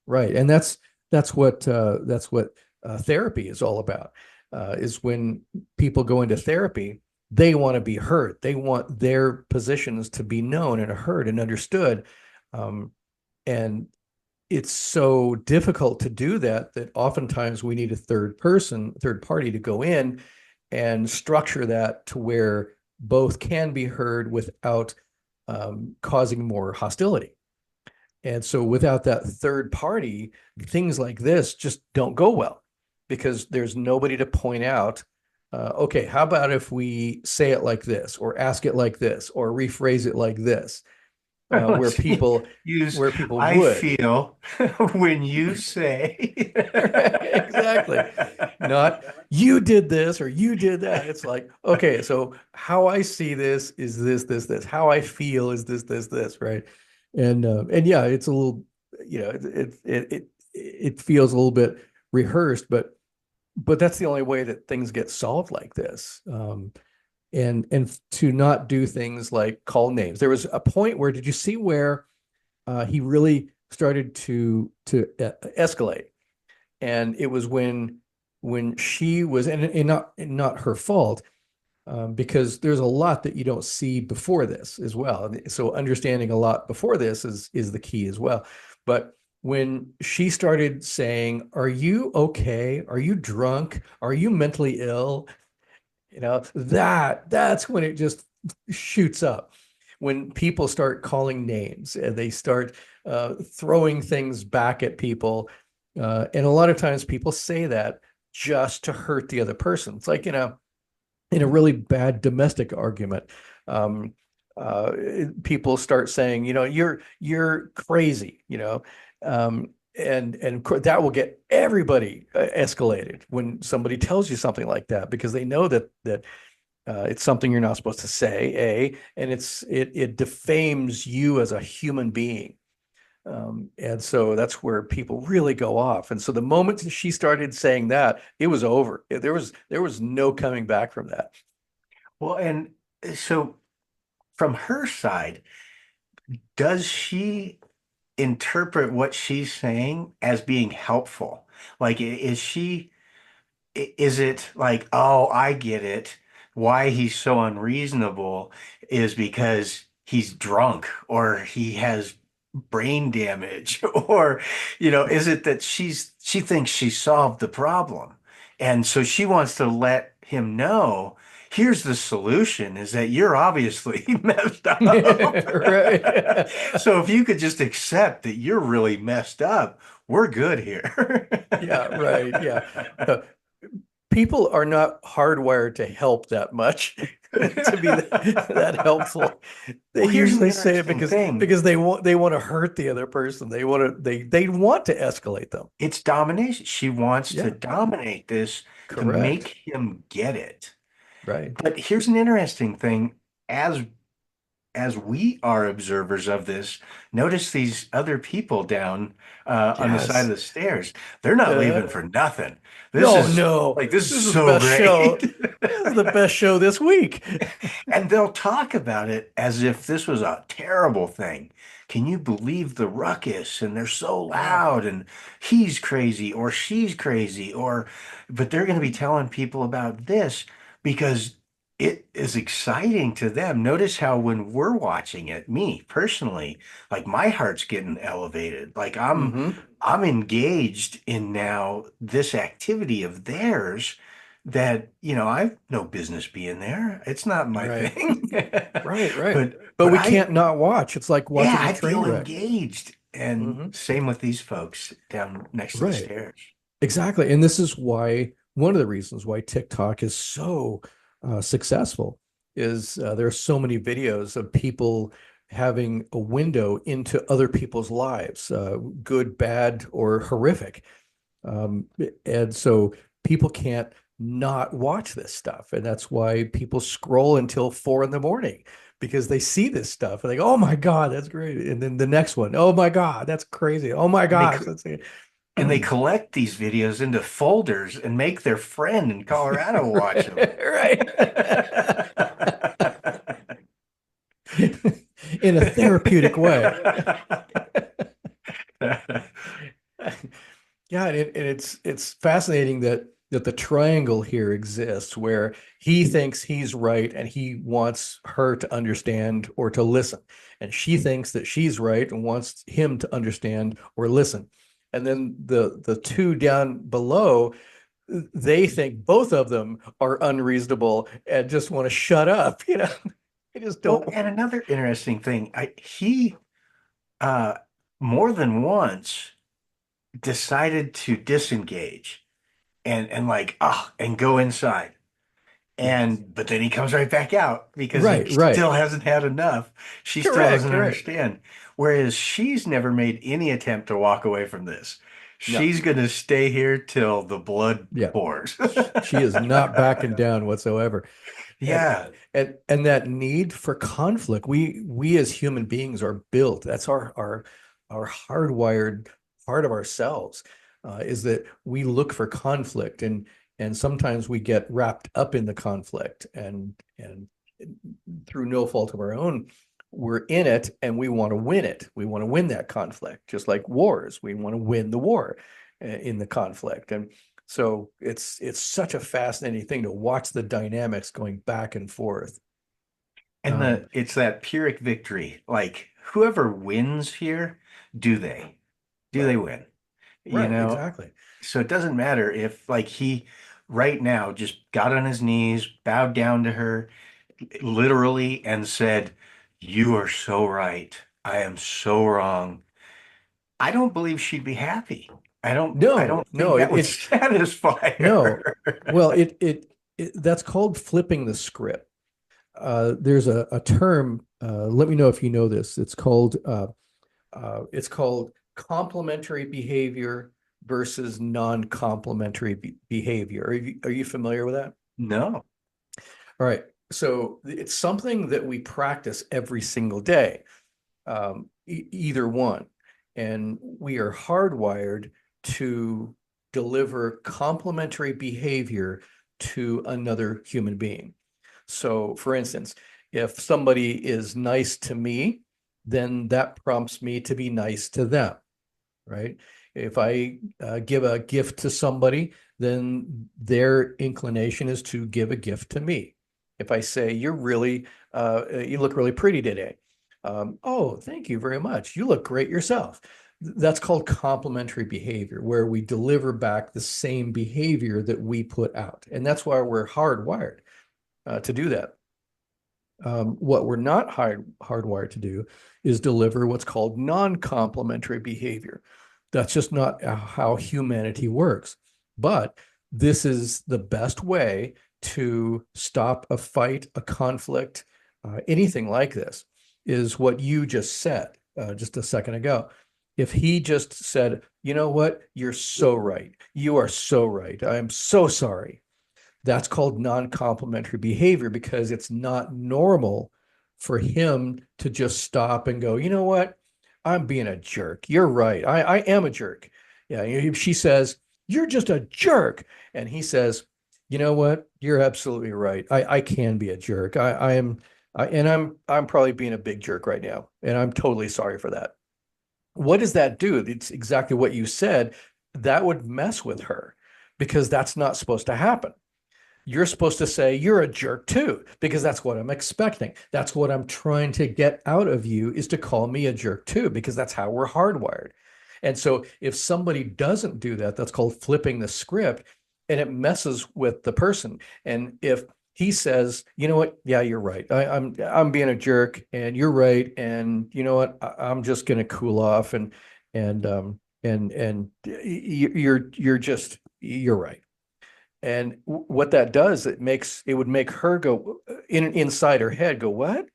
Right. And that's what therapy is all about. Is when people go into therapy, they want to be heard. They want their positions to be known and heard and understood. And it's so difficult to do that oftentimes we need a third party to go in and structure that to where both can be heard without causing more hostility. And so without that third party, things like this just don't go well, because there's nobody to point out, okay, how about if we say it like this, or ask it like this, or rephrase it like this, where people use would. I feel when you say Exactly. Not you did this or you did that. It's like, okay, so how I see this is this. How I feel is this, right? And yeah, it's a little, it feels a little bit rehearsed, but that's the only way that things get solved like this. And to not do things like call names. There was a point where, did you see where he really started to escalate? And it was when she was, and not her fault, because there's a lot that you don't see before this as well. So understanding a lot before this is the key as well. But when she started saying, "Are you okay? Are you drunk? Are you mentally ill?" That's when it just shoots up. When people start calling names and they start throwing things back at people. And a lot of times people say that just to hurt the other person. It's like, in a really bad domestic argument. Um, People start saying, you're crazy, and that will get everybody escalated when somebody tells you something like that, because they know that it's something you're not supposed to say, and it defames you as a human being. And so that's where people really go off. And so the moment that she started saying that, it was over. There was no coming back from that. Well, and so from her side, does she interpret what she's saying as being helpful? Like, is it like, oh, I get it. Why he's so unreasonable is because he's drunk or he has brain damage, or, is it that she thinks she solved the problem? And so she wants to let him know, here's the solution, is that you're obviously messed up. Right. So if you could just accept that you're really messed up, we're good here. Yeah, right. Yeah. People are not hardwired to help that much to be that helpful. They Well, here's an usually say it interesting thing. because they want to hurt the other person. They want to escalate them. It's domination. She wants Yeah. to dominate this to Correct. make him get it. Right. But here's an interesting thing. As we are observers of this, notice these other people down on the side Yes. of the stairs. They're not leaving for nothing. This No, is no. like this is the so best great. show. This is the best show this week. And they'll talk about it as if this was a terrible thing. Can you believe the ruckus? And they're so loud, and he's crazy or she's crazy, but they're going to be telling people about this because it is exciting to them. Notice how when we're watching it, me personally, like my heart's getting elevated. Like Mhm. I'm engaged in now this activity of theirs that, I've no business being there. It's not my Right. thing. Right, right. But But we I, can't not watch. It's like yeah, watching I a train feel wreck. engaged. And Mhm. same with these folks down next to the Right. stairs. Exactly. And this is why one of the reasons why TikTok is so successful is there are so many videos of people having a window into other people's lives, good, bad, or horrific. Um, and so people can't not watch this stuff. And that's why people scroll until 4 a.m. because they see this stuff and they go, "Oh my God, that's great." And then the next one, "Oh my God, that's crazy. Oh my And they, gosh, co- that's and they collect these videos into folders and make their friend in Colorado watch them. right." In a therapeutic way. Yeah, and it's fascinating that the triangle here exists where he thinks he's right and he wants her to understand or to listen, and she thinks that she's right and wants him to understand or listen. And then the two down below, they think both of them are unreasonable and just want to shut up. They just Well, don't. and another interesting thing, he uh, more than once decided to disengage and like and go inside. But then he comes right back out because he Right. still hasn't had enough. She still doesn't Correct. understand. Whereas she's never made any attempt to walk away from this. No. She's going to stay here till the blood Yeah. pours. She is not backing down whatsoever. Yeah. And that need for conflict, we as human beings are built. That's our hardwired part of ourselves, is that we look for conflict, and sometimes we get wrapped up in the conflict, and through no fault of our own, we're in it and we want to win it. We want to win that conflict, just like wars. We want to win the war in the conflict. And so it's such a fascinating thing to watch the dynamics going back and forth. And it's that Pyrrhic victory. Like whoever wins here, do they? do they win? You Right, know, exactly. so it doesn't matter if like he right now just got on his knees, bowed down to her literally and said, "You are so right. I am so wrong." I don't believe she'd be happy. I No, don't think no, that would satisfy no. her. Well, it that's called flipping the script. There's a term, let me know if you know this. It's called complementary behavior versus non-complementary behavior. Are you familiar with that? No. All right. So it's something that we practice every single day, either one. And we are hardwired to deliver complementary behavior to another human being. So, for instance, if somebody is nice to me, then that prompts me to be nice to them, right? If I give a gift to somebody, then their inclination is to give a gift to me. If I say, you look really pretty today. Oh, thank you very much. You look great yourself. That's called complementary behavior, where we deliver back the same behavior that we put out. And that's why we're hardwired to do that. What we're not hardwired to do is deliver what's called non-complementary behavior. That's just not how humanity works. But this is the best way to stop a fight, a conflict, anything like this, is what you just said just a second ago. If he just said, you know what, you're so right. You are so right. I'm so sorry. That's called non-complementary behavior, because it's not normal for him to just stop and go, you know what? I'm being a jerk. You're right. I am a jerk. Yeah. She says, you're just a jerk. And he says, you know what? You're absolutely right. I can be a jerk. I'm probably being a big jerk right now. And I'm totally sorry for that. What does that do? It's exactly what you said. That would mess with her, because that's not supposed to happen. You're supposed to say, you're a jerk too, because that's what I'm expecting. That's what I'm trying to get out of you, is to call me a jerk too, because that's how we're hardwired. And so if somebody doesn't do that, that's called flipping the script, and it messes with the person. And if he says, you know what, yeah, you're right. I'm being a jerk, and you're right. And you know what, I'm just going to cool off, and you're right. And what that does, it would make her go inside her head, go, what?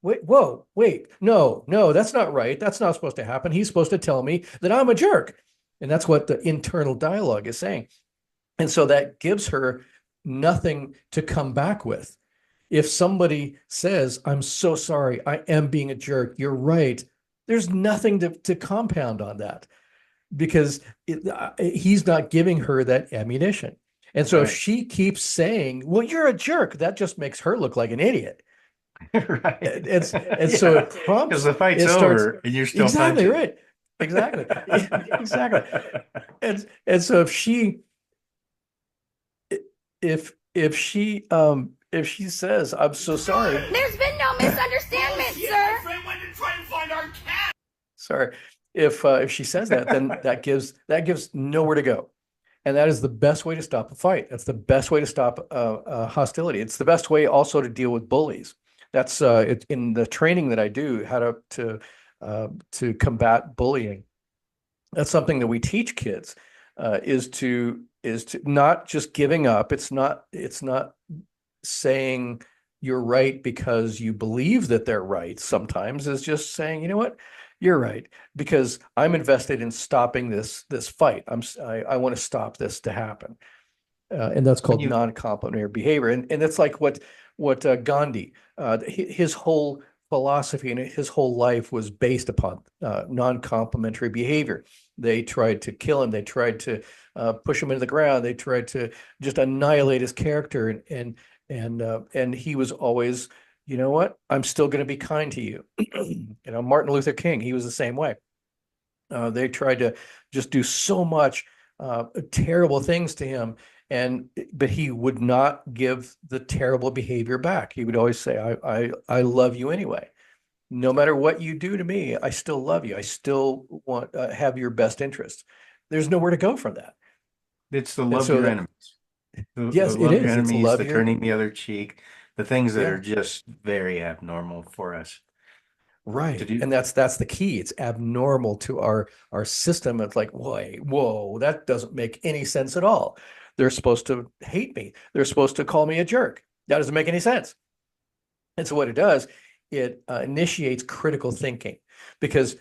Wait, whoa, wait, no, that's not right. That's not supposed to happen. He's supposed to tell me that I'm a jerk. And that's what the internal dialogue is saying. And so that gives her nothing to come back with. If somebody says, I'm so sorry, I am being a jerk, you're right, there's nothing to compound on that, because he's not giving her that ammunition. And so if she keeps saying, well, you're a jerk, that just makes her look like an idiot. Right. And so it prompts, because the fight's it starts, over and you're still exactly punching. right. Exactly. Exactly. And so if she says, I'm so sorry. There's been no misunderstanding, Shit, sir. my friend went to try and find our cat. Sorry. If she says that, then that gives nowhere to go. And that is the best way to stop a fight. That's the best way to stop hostility. It's the best way also to deal with bullies. That's in the training that I do, how to combat bullying. That's something that we teach kids, is to not just giving up. It's not saying you're right because you believe that they're right. Sometimes it's just saying, you know what, you're right, because I'm invested in stopping this fight. I want to stop this to happen, and that's called non-complementary behavior. And it's like what Gandhi, his whole philosophy and his whole life was based upon non-complementary behavior. They tried to kill him. They tried to push him into the ground. They tried to just annihilate his character, and he was always, you know what, I'm still going to be kind to you. Martin Luther King, he was the same way. They tried to just do so much terrible things to him, but he would not give the terrible behavior back. He would always say, I love you anyway. no matter what you do to me, I still love you. I still want have your best interest. There's nowhere to go from that. It's the And love so your that, enemies. The yes, it love your is. It's enemies, love the your, turning the other cheek, the things that yeah, are just very abnormal for us to right. do. And that's the key. It's abnormal to our system. It's like, whoa, that doesn't make any sense at all. They're supposed to hate me. They're supposed to call me a jerk. That doesn't make any sense. And so what it does, it initiates critical thinking because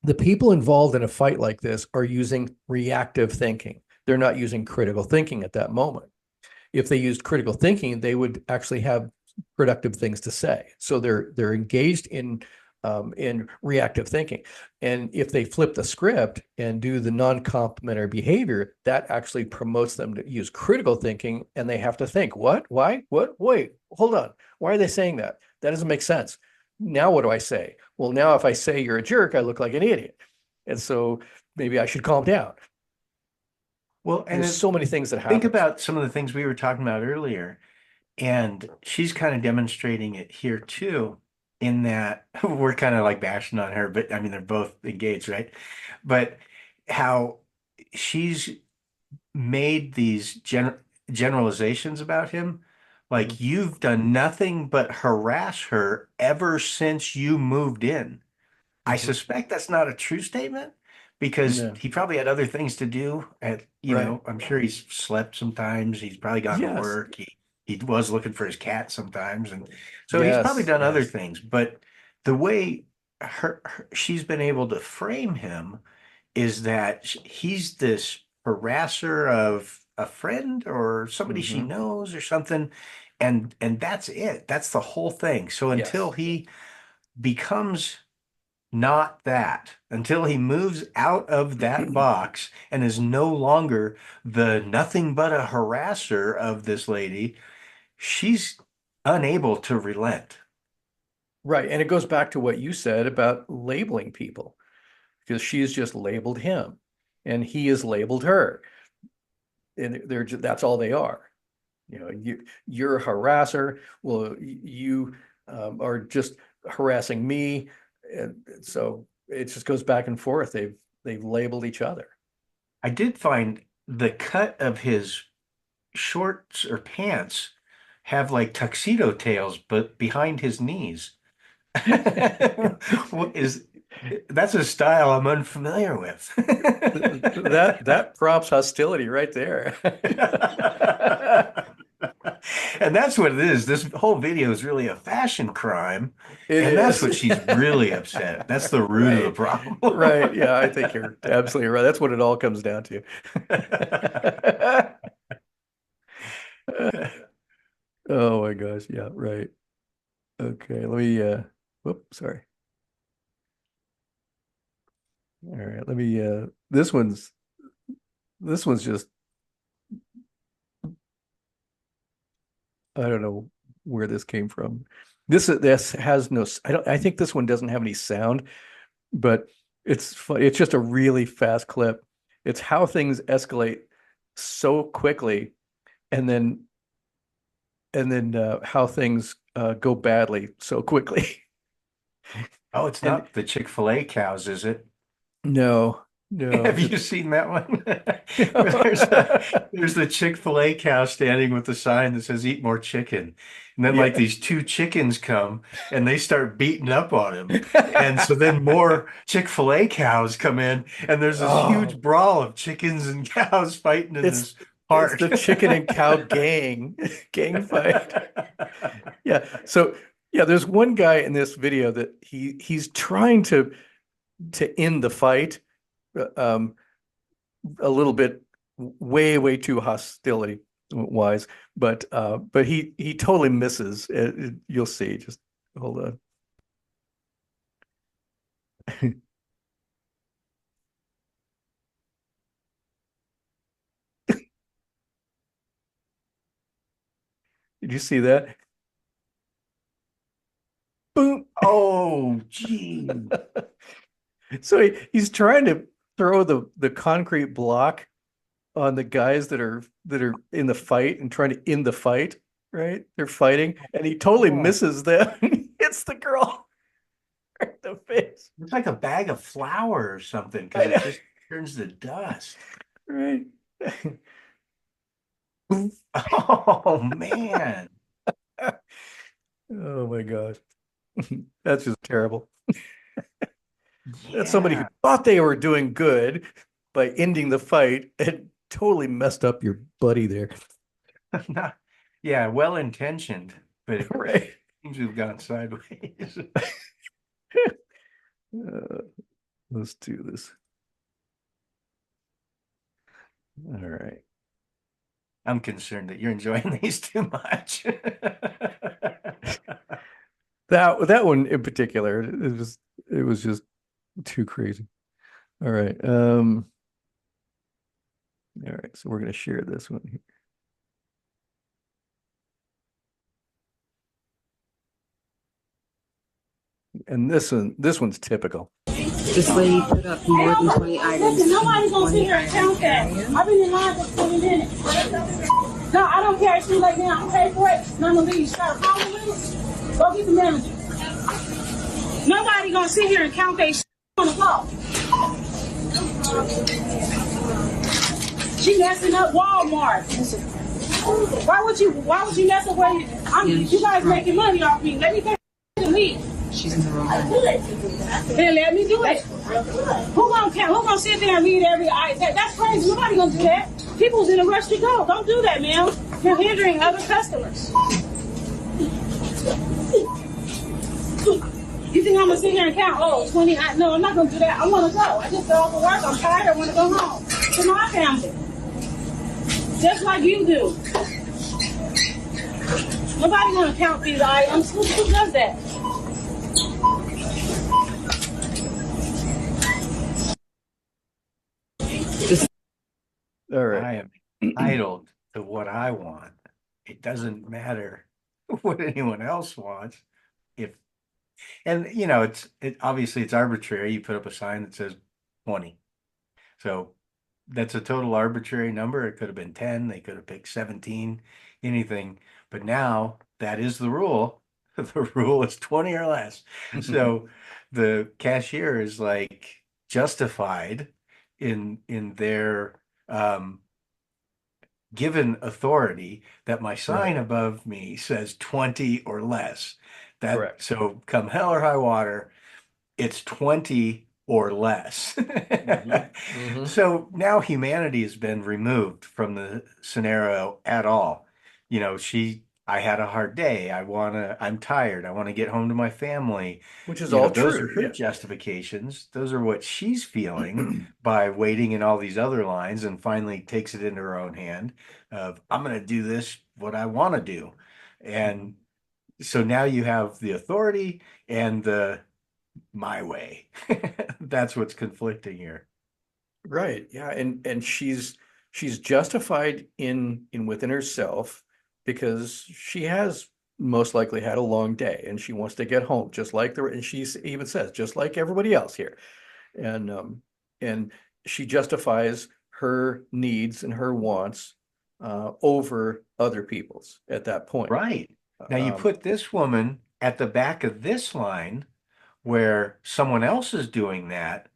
the people involved in a fight like this are using reactive thinking. They're not using critical thinking at that moment. If they used critical thinking, they would actually have productive things to say. So they're engaged in reactive thinking. And if they flip the script and do the non-complimentary behavior, that actually promotes them to use critical thinking, and they have to think, what, why, what, wait, hold on. Why are they saying that? That doesn't make sense. Now what do I say? Well, now if I say you're a jerk, I look like an idiot. And so maybe I should calm down. Well, and There's so many things that think happen. about some of the things we were talking about earlier, and she's kind of demonstrating it here too, in that we're kind of like bashing on her, but I mean, they're both engaged, right? But how she's made these generalizations about him. Like, you've done nothing but harass her ever since you moved in. I Mhm. suspect that's not a true statement because No, he probably had other things to do. right. I'm sure he's slept sometimes. He's probably gone to Yes. work. He was looking for his cat sometimes, and so he's probably Yes. done other Yes. things. But the way she's been able to frame him is that he's this harasser of a friend or somebody she Hmm. knows or something, and that's it. That's the whole thing. So until Yes. he becomes not that, until he moves out of that box and is no longer the nothing but a harasser of this lady, she's unable to relent. Right. And it goes back to what you said about labeling people, because she's just labeled him and he has labeled her. And they're just, that's all they are. You're a harasser. Well, you are just harassing me. And so it just goes back and forth. They've labeled each other. I did find the cut of his shorts or pants have like tuxedo tails, but behind his knees. What is That's a style I'm unfamiliar with. That prompts hostility right there. And that's what it is. This whole video is really a fashion crime, It and that's is. what she's really upset. That's the root of the Right. problem. Right. Yeah, I think you're absolutely right. That's what it all comes down to. Oh my gosh. Yeah, right. Okay, let me whoop, sorry. All right, let me this one's just I don't know where this came from. This has no I think this one doesn't have any sound, but it's just a really fast clip. It's how things escalate so quickly, and then how things go badly so quickly. Oh, it's And not the Chick-fil-A cows, is it? no, no, Have you it's seen that one? Where there's the Chick-fil-A cow standing with the sign that says "Eat more chicken," and then like yeah. these two chickens come and they start beating up on him, and so then more Chick-fil-A cows come in, and there's this huge Oh, brawl of chickens and cows fighting in it's this it's park. the chicken and cow gang fight. Yeah. So yeah, there's one guy in this video that he's trying to end the fight um a little bit way too hostility wise, but he totally misses. You'll see. Just hold on. Did you see that? Boom. Oh, gee. So he's trying to throw the concrete block on the guys that are in the fight and trying to end the fight, right? They're fighting, and he totally Oh, misses them. Hits the girl. the face. It's like a bag of flour or something because I it know. just turns to dust. Right. Oh man. Oh my gosh. That's just terrible. That's somebody who Yeah. thought they were doing good by ending the fight and totally messed up your buddy there. Not, yeah, well intentioned, but it Right. seems to have gone sideways. Uh, let's do this. All right. I'm concerned that you're enjoying these too much. That one in particular, it was just too crazy. All right. All right, so we're gonna share this one here. And this one's typical. This lady put up more than 20 items. Listen, nobody's gonna sit here and count that. I've been in line for 20 minutes. No, I don't care. It's too late now. I'm paid for it. And I'm gonna leave. You got a problem with it? Go get the manager. Nobody gonna sit here and count that shit on the floor. She messing up Walmart. Why would you mess up where you guys making money off me? Let me take and leave. She's in the wrong room. Then let me do it. Who gonna count? Who gonna sit there and read every item? That's crazy. Nobody gonna do that. People's in a rush to go. Don't do that, ma'am. You're hindering other customers. You think I'm gonna sit here and count? Oh, 20. No, I'm not gonna do that. I wanna go. I just got off of work. I'm tired. I wanna go home to my family. Just like you do. Nobody gonna count these items. Who does that? All right. I am entitled to what I want. It doesn't matter what anyone else wants. If and you know, it obviously it's arbitrary. You put up a sign that says 20. So that's a total arbitrary number. It could have been 10, they could have picked 17, anything. But now that is the rule. The rule is 20 or less. So the cashier is like justified in their given authority that my sign Right. above me says 20 or less. That Correct. so come hell or high water, it's 20 or less. Mhm. So now humanity has been removed from the scenario at all. You know, I had a hard day. I'm tired. I want to get home to my family. Which is You know, all those true. are her Yeah. justifications. Those are what she's feeling by waiting in all these other lines and finally takes it into her own hand of, I'm going to do this, what I want to do. And so now you have the authority and the my way. That's what's conflicting here. Right. Yeah. And she's justified in within herself because she has most likely had a long day and she wants to get home just like and she even says just like everybody else here. And she justifies her needs and her wants over other people's at that point. Right. Now you Um, put this woman at the back of this line where someone else is doing that,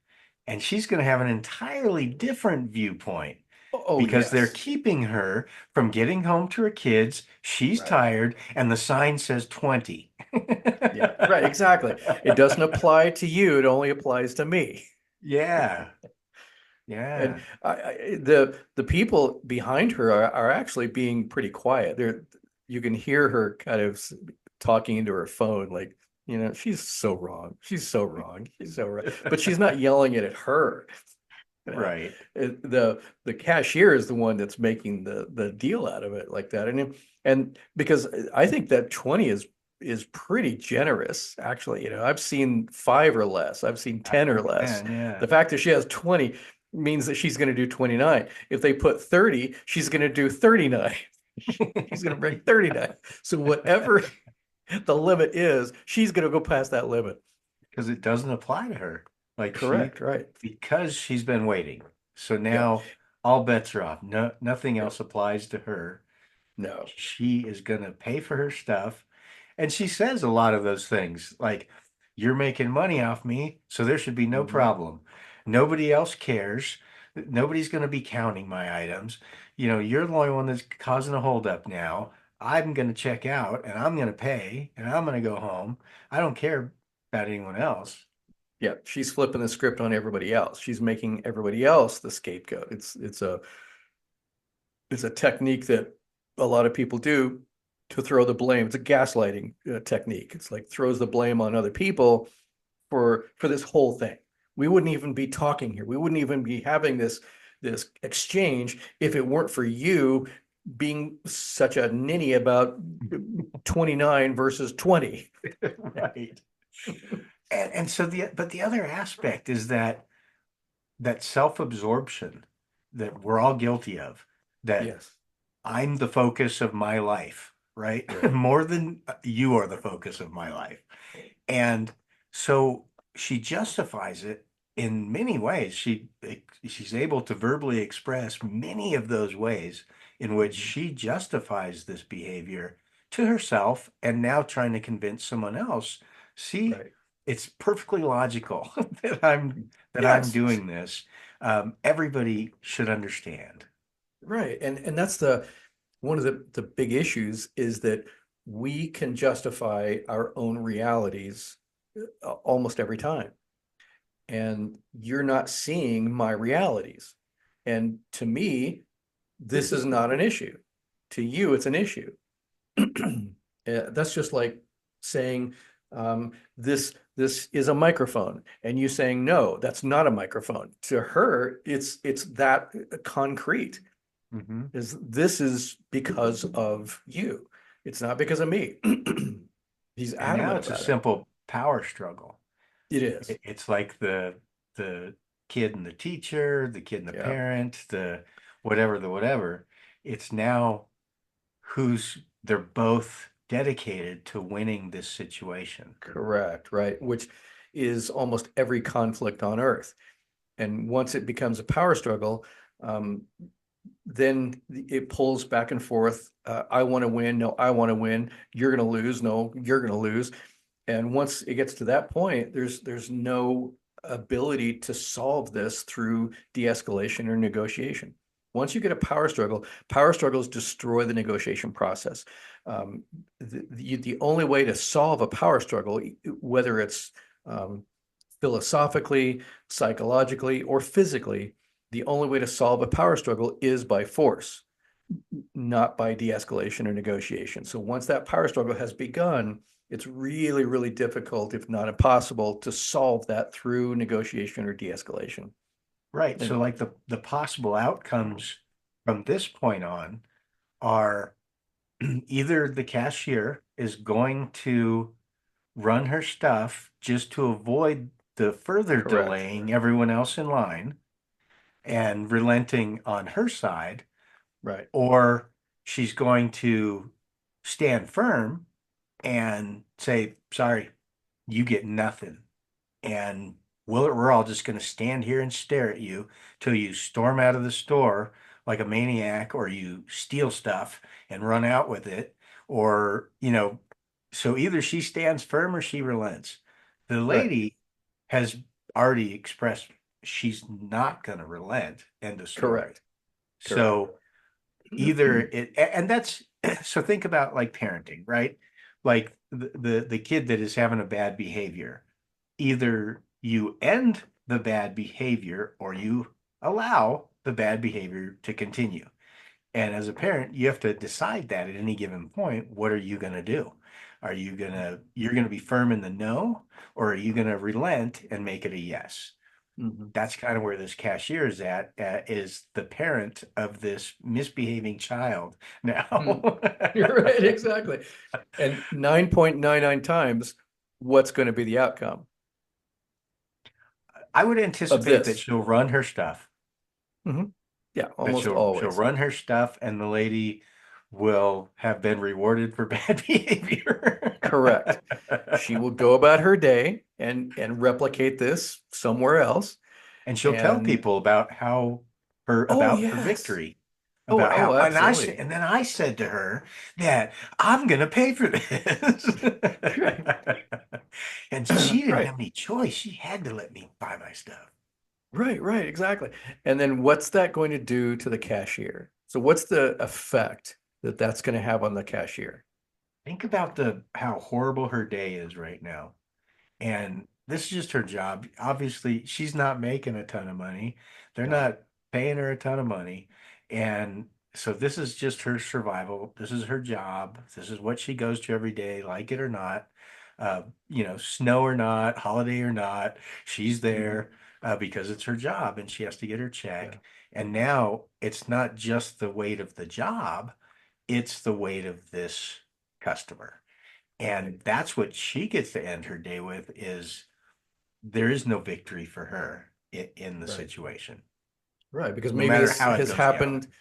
and she's going to have an entirely different viewpoint oh because they're yes. keeping her from getting home to her kids. She's Right. tired, and the sign says 20. Yeah, right, exactly. It doesn't apply to you, it only applies to me. Yeah. And Yeah. the people behind her are actually being pretty quiet. You can hear her kind of talking into her phone, like, she's so wrong. She's so wrong. She's so right. But she's not yelling it at her. Right. The cashier is the one that's making the deal out of it like that. And because I think that 20 is pretty generous, actually. I've seen 5 or less. I've seen 10 or less. Man, yeah. The fact that she has 20 means that she's going to do 29. If they put 30, she's going to do 39. She's going to break 39. So whatever the limit is, she's going to go past that limit. Because it doesn't apply to her. Like Correct, right. because she's been waiting. So now all bets are off. No, nothing else applies to her. No. She is going to pay for her stuff. And she says a lot of those things like, You're making money off me, so there should be no Mhm. problem. Nobody else cares. Nobody's going to be counting my items. You're the only one that's causing a holdup now. I'm going to check out and I'm going to pay and I'm going to go home. I don't care about anyone else. Yeah, she's flipping the script on everybody else. She's making everybody else the scapegoat. It's a technique that a lot of people do to throw the blame. It's a gaslighting technique. It's like throws the blame on other people for this whole thing. We wouldn't even be talking here. We wouldn't even be having this exchange if it weren't for you being such a ninny about 29 versus 20. Right. And so the other aspect is that self-absorption that we're all guilty of, that Yes. I'm the focus of my life, right? Right. More than you are the focus of my life. And so she justifies it in many ways. She's able to verbally express many of those ways in which she justifies this behavior to herself and now trying to convince someone else, see, Right. it's perfectly logical that I'm Yes. doing this. Everybody should understand. Right. And that's one of the big issues is that we can justify our own realities almost every time. And you're not seeing my realities. And to me, this is not an issue. To you, it's an issue. That's just like saying this is a microphone, and you saying no, that's not a microphone. To her, it's that concrete. Mm-hmm. This is because of you. It's not because of me. He's And now adamant it's a about it. simple power struggle. It is. It's like the kid and the teacher, the kid and the Yeah. parent, the whatever. It's now they're both dedicated to winning this situation. Correct, right? Which is almost every conflict on Earth. And once it becomes a power struggle, then it pulls back and forth. I want to win. No, I want to win. You're going to lose. No, you're going to lose. And once it gets to that point, there's no ability to solve this through de-escalation or negotiation. Once you get a power struggles destroy the negotiation process. The only way to solve a power struggle, whether it's philosophically, psychologically, or physically, the only way to solve a power struggle is by force, not by de-escalation or negotiation. So once that power struggle has begun, it's really, really difficult, if not impossible, to solve that through negotiation or de-escalation. Right. So And- like the possible outcomes from this point on are either the cashier is going to run her stuff just to avoid the further Correct. delaying everyone else in line and relenting on her side, Right. or she's going to stand firm and say, sorry, you get nothing. And we're all just going to stand here and stare at you till you storm out of the store like a maniac, or you steal stuff and run out with it, or, so either she stands firm or she relents. The lady has already expressed she's not going to relent. End of story. Correct. So either and that's, so think about like parenting, right? Like the kid that is having a bad behavior, either you end the bad behavior or you allow the bad behavior to continue. And as a parent, you have to decide that at any given point, what are you going to do? You're going to be firm in the no, or are you going to relent and make it a yes? Mhm. That's kind of where this cashier is at, is the parent of this misbehaving child now. You're right, exactly. And 9.99 times, what's going to be the outcome? I would anticipate that this. she'll run her stuff. Yeah, That almost she'll always. run her stuff, and the lady will have been rewarded for bad behavior. Correct. She will go about her day and replicate this somewhere else. And she'll tell And- people about her yes. victory. Oh, About how, absolutely. and then I said to her that I'm gonna pay for this. And she didn't Right. have any choice. She had to let me buy my stuff. Right, right, exactly. And then what's that going to do to the cashier? So what's the effect that that's going to have on the cashier? Think about how horrible her day is right now. And this is just her job. Obviously, she's not making a ton of money. They're No. not paying her a ton of money. And so this is just her survival. This is her job. This is what she goes to every day, like it or not. Snow or not, holiday or not, she's there because it's her job and she has to get her check. And now it's not just the weight of the job, it's the weight of this customer. And that's what she gets to end her day with is there is no victory for her in the Right. situation. Right, because No maybe matter this how it has goes happened, down.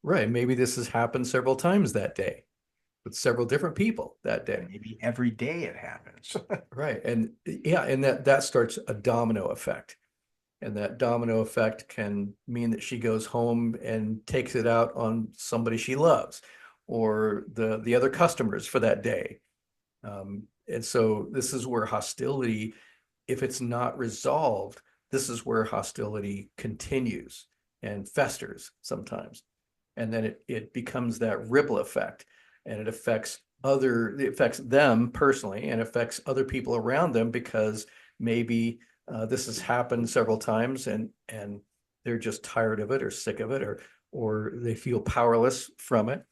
right, maybe this has happened several times that day with several different people that day. Maybe every day it happens. Right. And yeah, and that starts a domino effect. And that domino effect can mean that she goes home and takes it out on somebody she loves or the other customers for that day. And so this is where hostility, if it's not resolved, this is where hostility continues and festers sometimes. And then it becomes that ripple effect and it affects them personally and affects other people around them because maybe this has happened several times and they're just tired of it or sick of it or they feel powerless from it.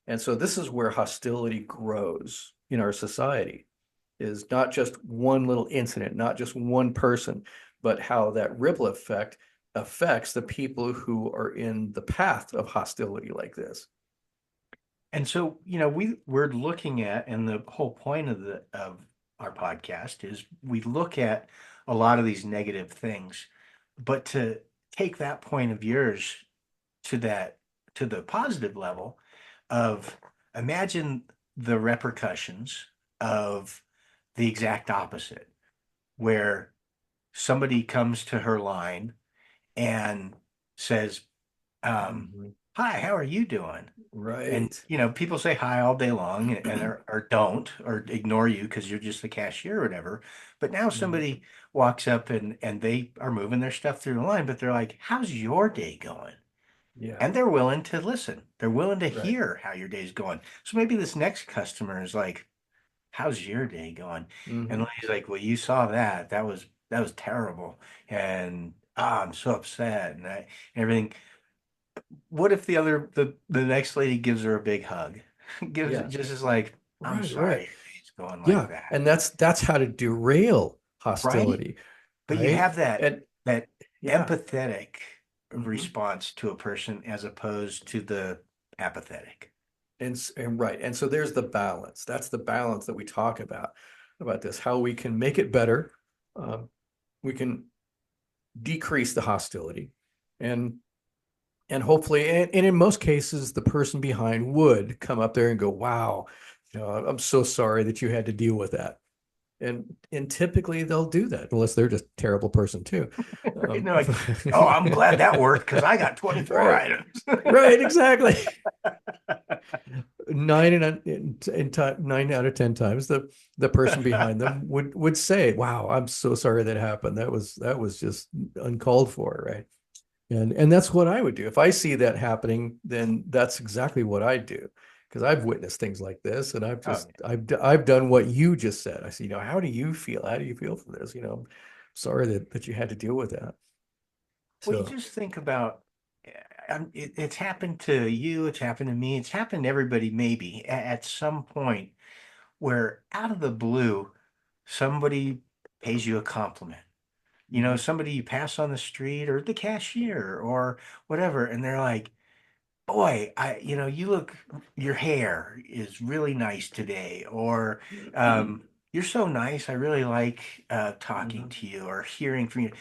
And so this is where hostility grows in our society, is not just one little incident, not just one person, but how that ripple effect affects the people who are in the path of hostility like this. And so, we're looking at, and the whole point of our podcast is we look at a lot of these negative things, but to take that point of yours to the positive level of imagine the repercussions of the exact opposite, where somebody comes to her line and says, hi, how are you doing? And Right. people say hi all day long or don't or ignore you because you're just the cashier or whatever. But now somebody walks up and they are moving their stuff through the line, but they're like, how's your day going? Yeah. And they're willing to listen. They're willing to Right. hear how your day's going. So maybe this next customer is like, how's your day going? And he's like, well, you saw that. That was terrible. And I'm so upset and everything. What if the next lady gives her a big hug? Gives Yeah. it just as like, I'm Right, sorry right. it's going like Yeah. that. And that's how to derail Right? hostility. But you Right. have that Yeah. empathetic Mhm. response to a person as opposed to the apathetic. And right. And so there's the balance. That's the balance that we talk about this, how we can make it better. We can decrease the hostility and hopefully, and in most cases, the person behind would come up there and go, wow, I'm so sorry that you had to deal with that. And typically they'll do that unless they're just a terrible person too. And they're like, oh, I'm glad that worked because I got 24 Right. items. Right, exactly. 9 out of 10 times the person behind them would say, wow, I'm so sorry that happened. That was just uncalled for, right? And that's what I would do. If I see that happening, then that's exactly what I do. Because I've witnessed things like this and I've done what you just said. I say, how do you feel? How do you feel for this? Sorry that you had to deal with that. Well, you So just think about it's happened to you, it's happened to me, it's happened to everybody maybe at some point where out of the blue, somebody pays you a compliment. Somebody you pass on the street or the cashier or whatever, and they're like, boy, your hair is really nice today, or you're so nice. I really like talking to you or hearing from you.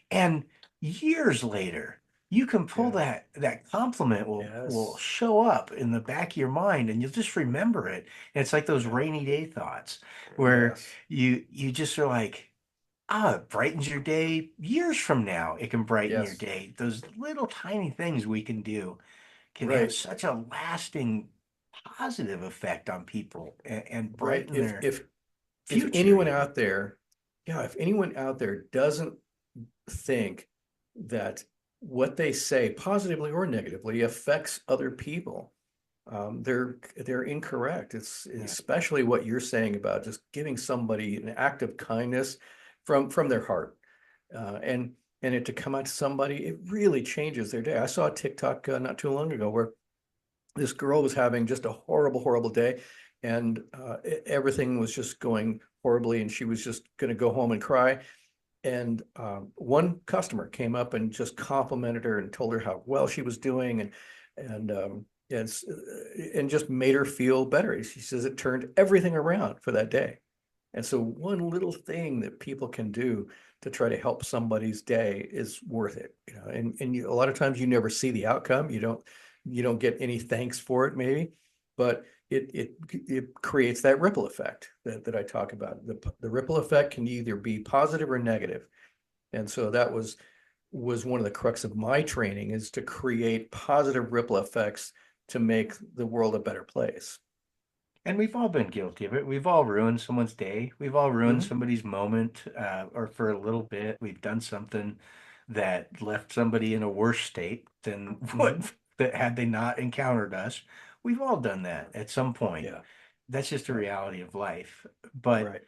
And years later, you can pull Yeah. that compliment will Yes. show up in the back of your mind and you'll just remember it. And it's like those rainy day thoughts where Yes. you just are like, it brightens your day years from now. It can brighten your Yes. day. Those little tiny things we can do can have Right. such a lasting positive effect on people and Right. brighten their If anyone future. out there yeah, if anyone out there doesn't think that what they say, positively or negatively, affects other people, they're incorrect. It's Yeah. especially what you're saying about just giving somebody an act of kindness from their heart, and it to come out to somebody, it really changes their day. I saw a TikTok not too long ago where this girl was having just a horrible, horrible day, and everything was just going horribly, and she was just going to go home and cry. And one customer came up and just complimented her and told her how well she was doing, and just made her feel better. She says it turned everything around for that day. And so one little thing that people can do to try to help somebody's day is worth it. A lot of times you never see the outcome. You don't get any thanks for it, maybe, but it creates that ripple effect that I talk about. The ripple effect can either be positive or negative. And so that was one of the crux of my training, is to create positive ripple effects to make the world a better place. And we've all been guilty of it. We've all ruined someone's day. We've all ruined Mhm. somebody's moment, or for a little bit, we've done something that left somebody in a worse state than what that had they not encountered us. We've all done that at some point. Yeah, That's just a reality of life. But right.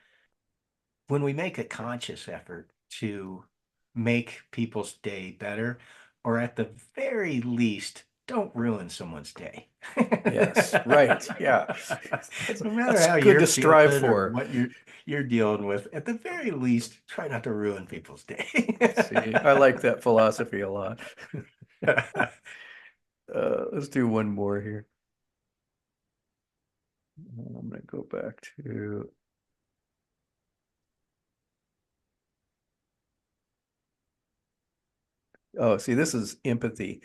when we make a conscious effort to make people's day better, or at the very least, don't ruin someone's day. Yes, right. Yeah. No matter That's how good you're to strive feeling or for. what you're dealing with, at the very least, try not to ruin people's day. See, I like that philosophy a lot. Let's do one more here. I'm going to go back to. Oh, see, this is empathy.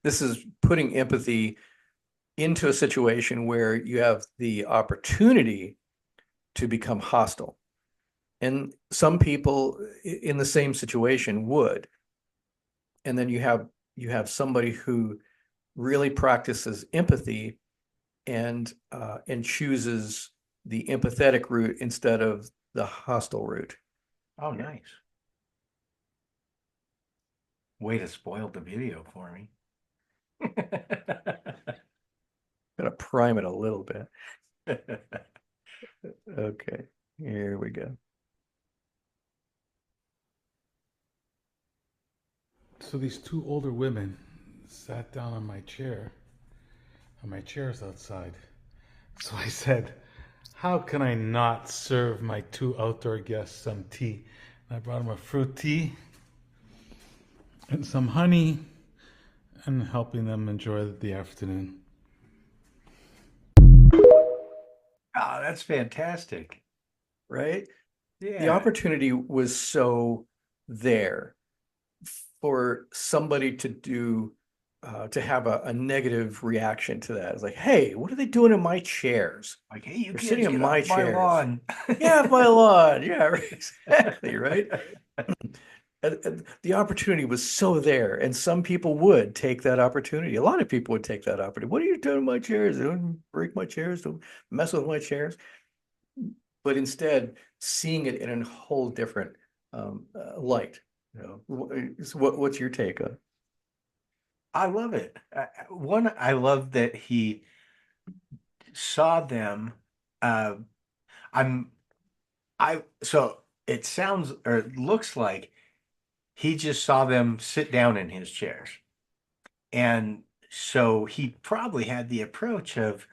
This is putting empathy into a situation where you have the opportunity to become hostile. And some people in the same situation would. And then you have somebody who really practices empathy and chooses the empathetic route instead of the hostile route. Oh, nice. Way to spoil the video for me. Gotta prime it a little bit. Okay, here we go. So these two older women sat down on my chair, and my chair's outside. So I said, how can I not serve my two outdoor guests some tea? And I brought them a fruit tea and some honey, and helping them enjoy the afternoon. Oh, that's fantastic. Right? Yeah. The opportunity was so there for somebody to do to have a negative reaction to that. It's like, hey, what are they doing in my chairs? Like, hey, you They're kids, sitting in get my off my chairs. lawn. Yeah, my lawn. Yeah, right, exactly, right? And the opportunity was so there, and some people would take that opportunity. A lot of people would take that opportunity. What are you doing in my chairs? Don't break my chairs. Don't mess with my chairs. But instead, seeing it in a whole different light. What's your take on it? I love it. One, I love that he saw them. So it sounds or it looks like he just saw them sit down in his chairs. And so he probably had the approach of,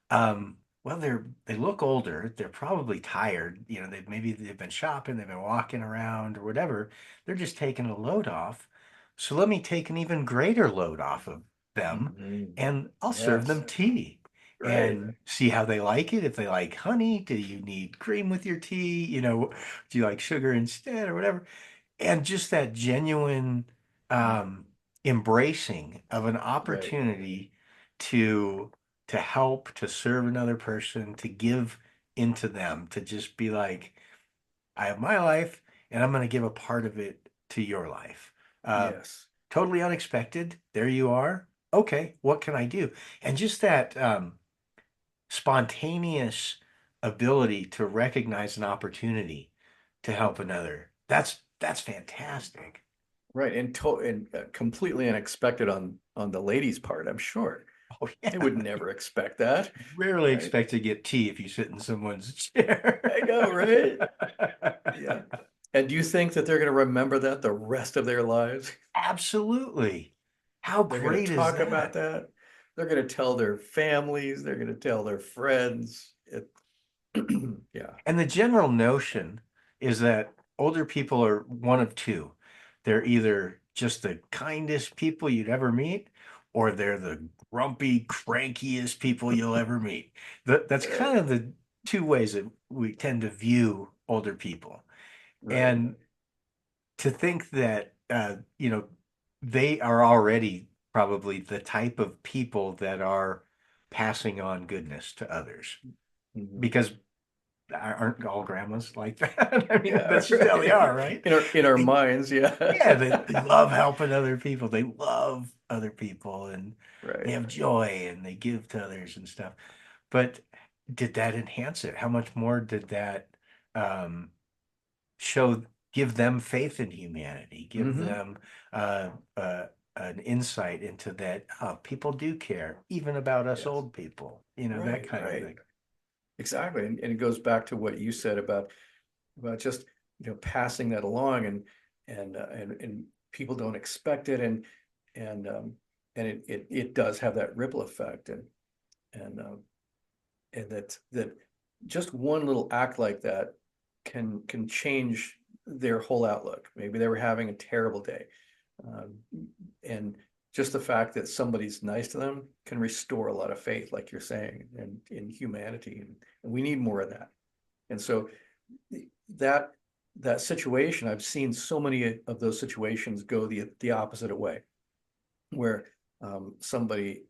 well, they look older. They're probably tired. They've been shopping, they've been walking around or whatever. They're just taking a load off. So let me take an even greater load off of them, and I'll serve them Yes. tea Right. and see how they like it. If they like honey, do you need cream with your tea? Do you like sugar instead or whatever? And just that genuine embracing of an opportunity to help, to serve another person, to give into them, to just be like, I have my life and I'm going to give a part of it to your life. Yes. Totally unexpected. There you are. Okay, what can I do? And just that spontaneous ability to recognize an opportunity to help another. That's fantastic. Right. And completely unexpected on the ladies' part, I'm sure. Oh They would never expect that. Rarely right? expect to get tea if you sit in someone's chair. I know, right? Yeah. And do you think that they're going to remember that the rest of their lives? Absolutely. How They're going great to is talk that? about that. They're going to tell their families. They're going to tell their friends. Yeah. And the general notion is that older people are one of two. They're either just the kindest people you'd ever meet, or they're the grumpy, crankiest people you'll ever meet. That's kind of the two ways that we tend to view older people. Right. And to think that, they are already probably the type of people that are passing on goodness to others, Mhm. because aren't all grandmas like that? I mean, Yeah, that's just how they right. are, right? In our They- minds, yeah. Yeah, they love helping other people. They love other people, and Right. they have joy, and they give to others and stuff. But did that enhance it? How much more did that um, give them faith in humanity, give Mhm. them an insight into that people do care, even about us Yes. old people, that Right, kind right. of thing. Exactly. And it goes back to what you said about just, passing that along and people don't expect it and it does have that ripple effect and that just one little act like that can change their whole outlook. Maybe they were having a terrible day. Um, and just the fact that somebody's nice to them can restore a lot of faith, like you're saying, and in humanity. And we need more of that. And so that that situation, I've seen so many of those situations go the opposite way, where somebody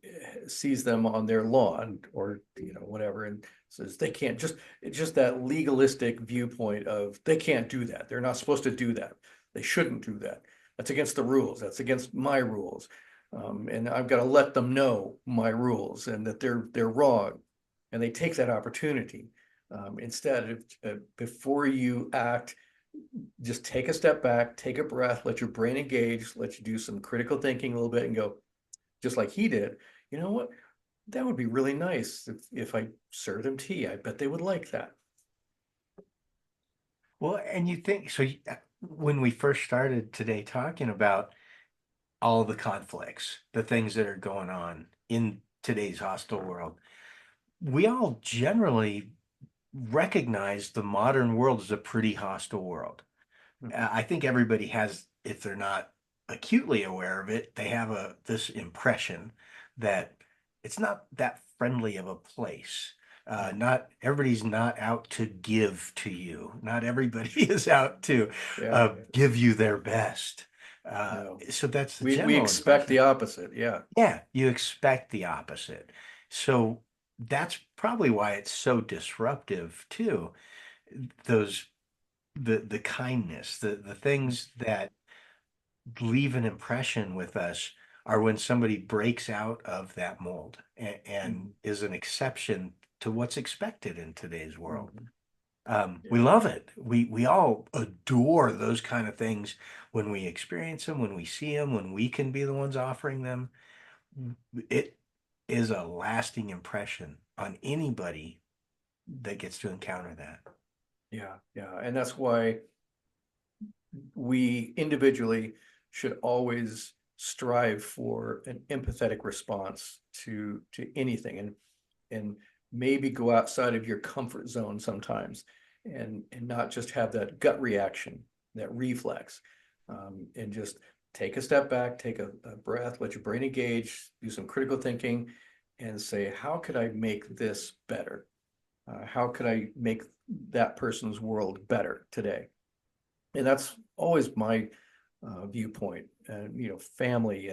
sees them on their lawn or whatever and says they can't, it's just that legalistic viewpoint of they can't do that, they're not supposed to do that, they shouldn't do that, that's against the rules, that's against my rules, and I've got to let them know my rules and that they're wrong, and they take that opportunity. Instead of before you act, just take a step back, take a breath, let your brain engage, let you do some critical thinking a little bit and go, just like he did, you know what? That would be really nice if I served them tea. I bet they would like that. Well, and you think so when we first started today talking about all the conflicts, the things that are going on in today's hostile world, we all generally recognize the modern world as a pretty hostile world. I think everybody has, if they're not acutely aware of it, they have this impression that it's not that friendly of a place. Not everybody's not out to give to you. Not everybody is out to Yeah. give you their best. No. So that's the We general expect the impression. opposite. Yeah. Yeah, you expect the opposite. So that's probably why it's so disruptive too. Those the kindness, the things that leave an impression with us are when somebody breaks out of that mold and is an exception to what's expected in today's world. We love it. We all adore those kind of things when we experience them, when we see them, when we can be the ones offering them. It is a lasting impression on anybody that gets to encounter that. Yeah. Yeah. And that's why we individually should always strive for an empathetic response to anything and maybe go outside of your comfort zone sometimes and not just have that gut reaction, that reflex, and just take a step back, take a breath, let your brain engage, do some critical thinking and say, how could I make this better? How could I make that person's world better today? And that's always my viewpoint. And family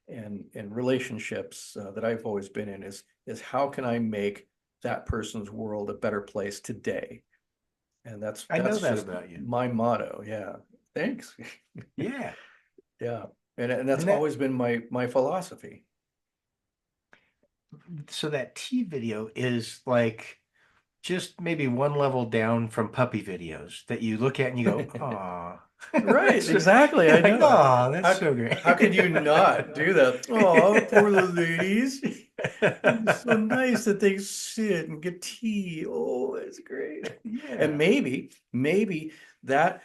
and relationships that I've always been in is how can I make that person's world a better place today? And that's I know that just about you. my motto. Yeah, thanks. Yeah. Yeah, and that's And that, always been my philosophy. so that tea video is like just maybe one level down from puppy videos that you look at and you go, "Aw." Right, exactly. I Like, know. "Aw, that's How, so great." how could you not do that? Oh, poor little ladies. It's so nice that they sit and get tea. Oh, it's great. And Yeah. maybe that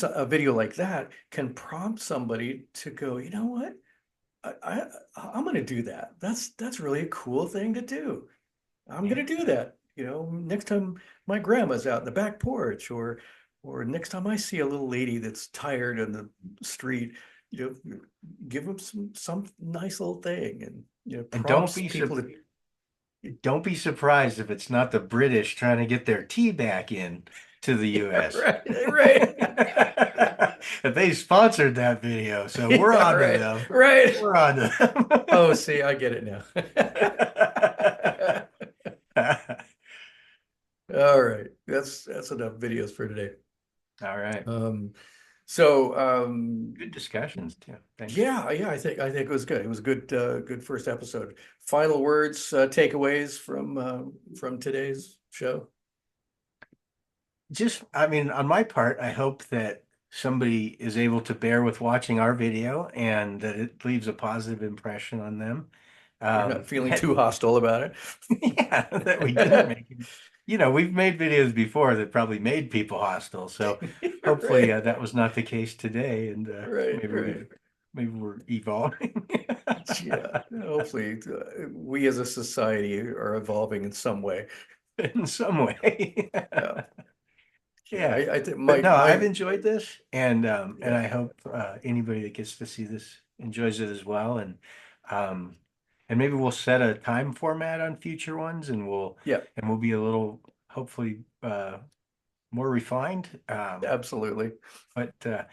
a video like that can prompt somebody to go, you know what? I'm going to do that. That's really a cool thing to do. I'm going to do that. You know, next time my grandma's out in the back porch, or next time I see a little lady that's tired on the street, you know, give them some nice little thing, and you know, And prompts people to. don't be surprised if it's not the British trying to get their tea back in to the US. Right. If they sponsored that video, so we're Yeah, on to right, them. right. We're on to them. Oh, see, I get it now. All right, that's enough videos for today. All right. So Good discussions too. Thanks. yeah, I think it was good. It was a good first episode. Final words, takeaways from today's show. Just, I mean, on my part, I hope that somebody is able to bear with watching our video and that it leaves a positive impression on them. You're not feeling too hostile about it. Yeah, that we didn't make it. You know, we've made videos before that probably made people hostile. So hopefully Right. that was not the case today. And Right, maybe we're evolving. Yeah, hopefully we as a society are evolving in some way. In some way. Yeah, Yeah. I think But no, I've my enjoyed this, and Yeah. I hope anybody that gets to see this enjoys it as well. And maybe we'll set a time format on future ones, and Yeah, we'll be a little hopefully more refined. absolutely. But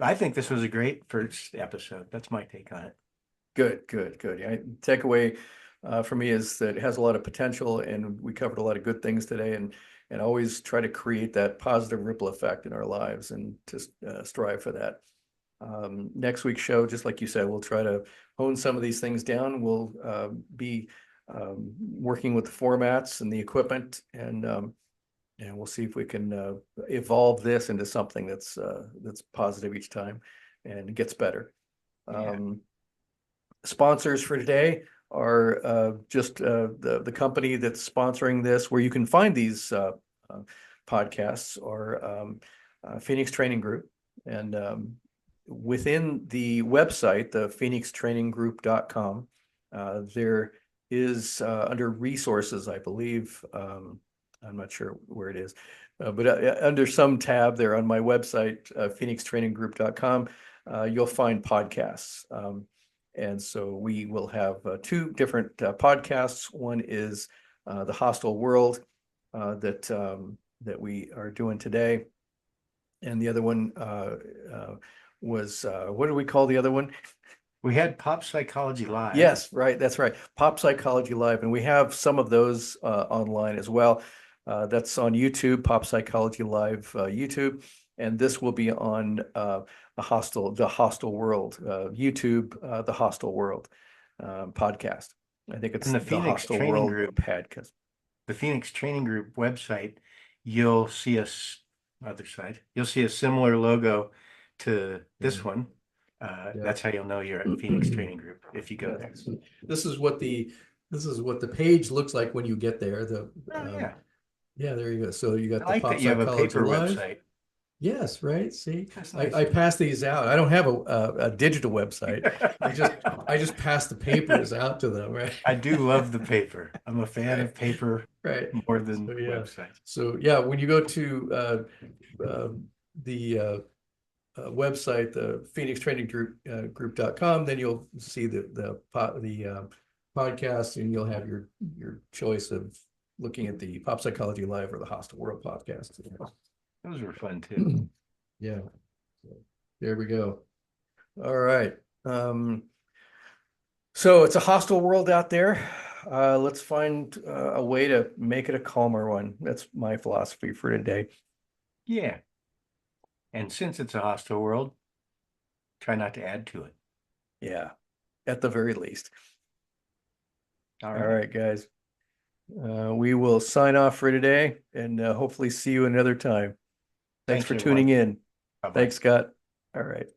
I think this was a great first episode. That's my take on it. Good. Yeah, takeaway for me is that it has a lot of potential, and we covered a lot of good things today, and always try to create that positive ripple effect in our lives, and just strive for that. Next week's show, just like you said, we'll try to hone some of these things down. We'll be working with the formats and the equipment, and we'll see if we can evolve this into something that's positive each time and gets better. Yeah. Sponsors for today are just the company that's sponsoring this, where you can find these podcasts, or Phoenix Training Group. And within the website, the phoenixtraininggroup.com, there is under resources, I believe, I'm not sure where it is, but under some tab there on my website, phoenixtraininggroup.com, you'll find podcasts. And so we will have two different podcasts. One is the Hostile World that we are doing today, and the other one was what do we call the other one? We had Pop Psychology Live. Yes, right. That's right. Pop Psychology Live, and we have some of those online as well. That's on YouTube, Pop Psychology Live YouTube, and this will be on the Hostile World YouTube, the Hostile World podcast. I think it's And the the Phoenix Hostile Training World Group. podcast. The Phoenix Training Group website, you'll see other side. You'll see a similar logo to this one. That's how you'll know you're at Phoenix Training Group if you go there. This is what the page looks like when you get there. Yeah. Yeah, there you go. So you got I the like Pop that you have a Psychology paper Live. website. Yes, right. See, That's nice. I pass these out. I don't have a digital website. I just pass the papers out to them, right? I do love the paper. I'm a fan of paper Right. more than So, yeah. websites. So yeah, when you go to the website, the Phoenix Training Group.com, then you'll see the podcast, and you'll have your choice of looking at the Pop Psychology Live or the Hostile World podcast. Those were fun too. Yeah. So there we go. All right. So it's a hostile world out there. Let's find a way to make it a calmer one. That's my philosophy for today. Yeah. And since it's a hostile world, try not to add to it. Yeah, at the very least. All All right, guys. We will sign off for today and hopefully see you another time. Thanks Thanks, for everyone. tuning in. Bye-bye. Thanks, Scott. All right.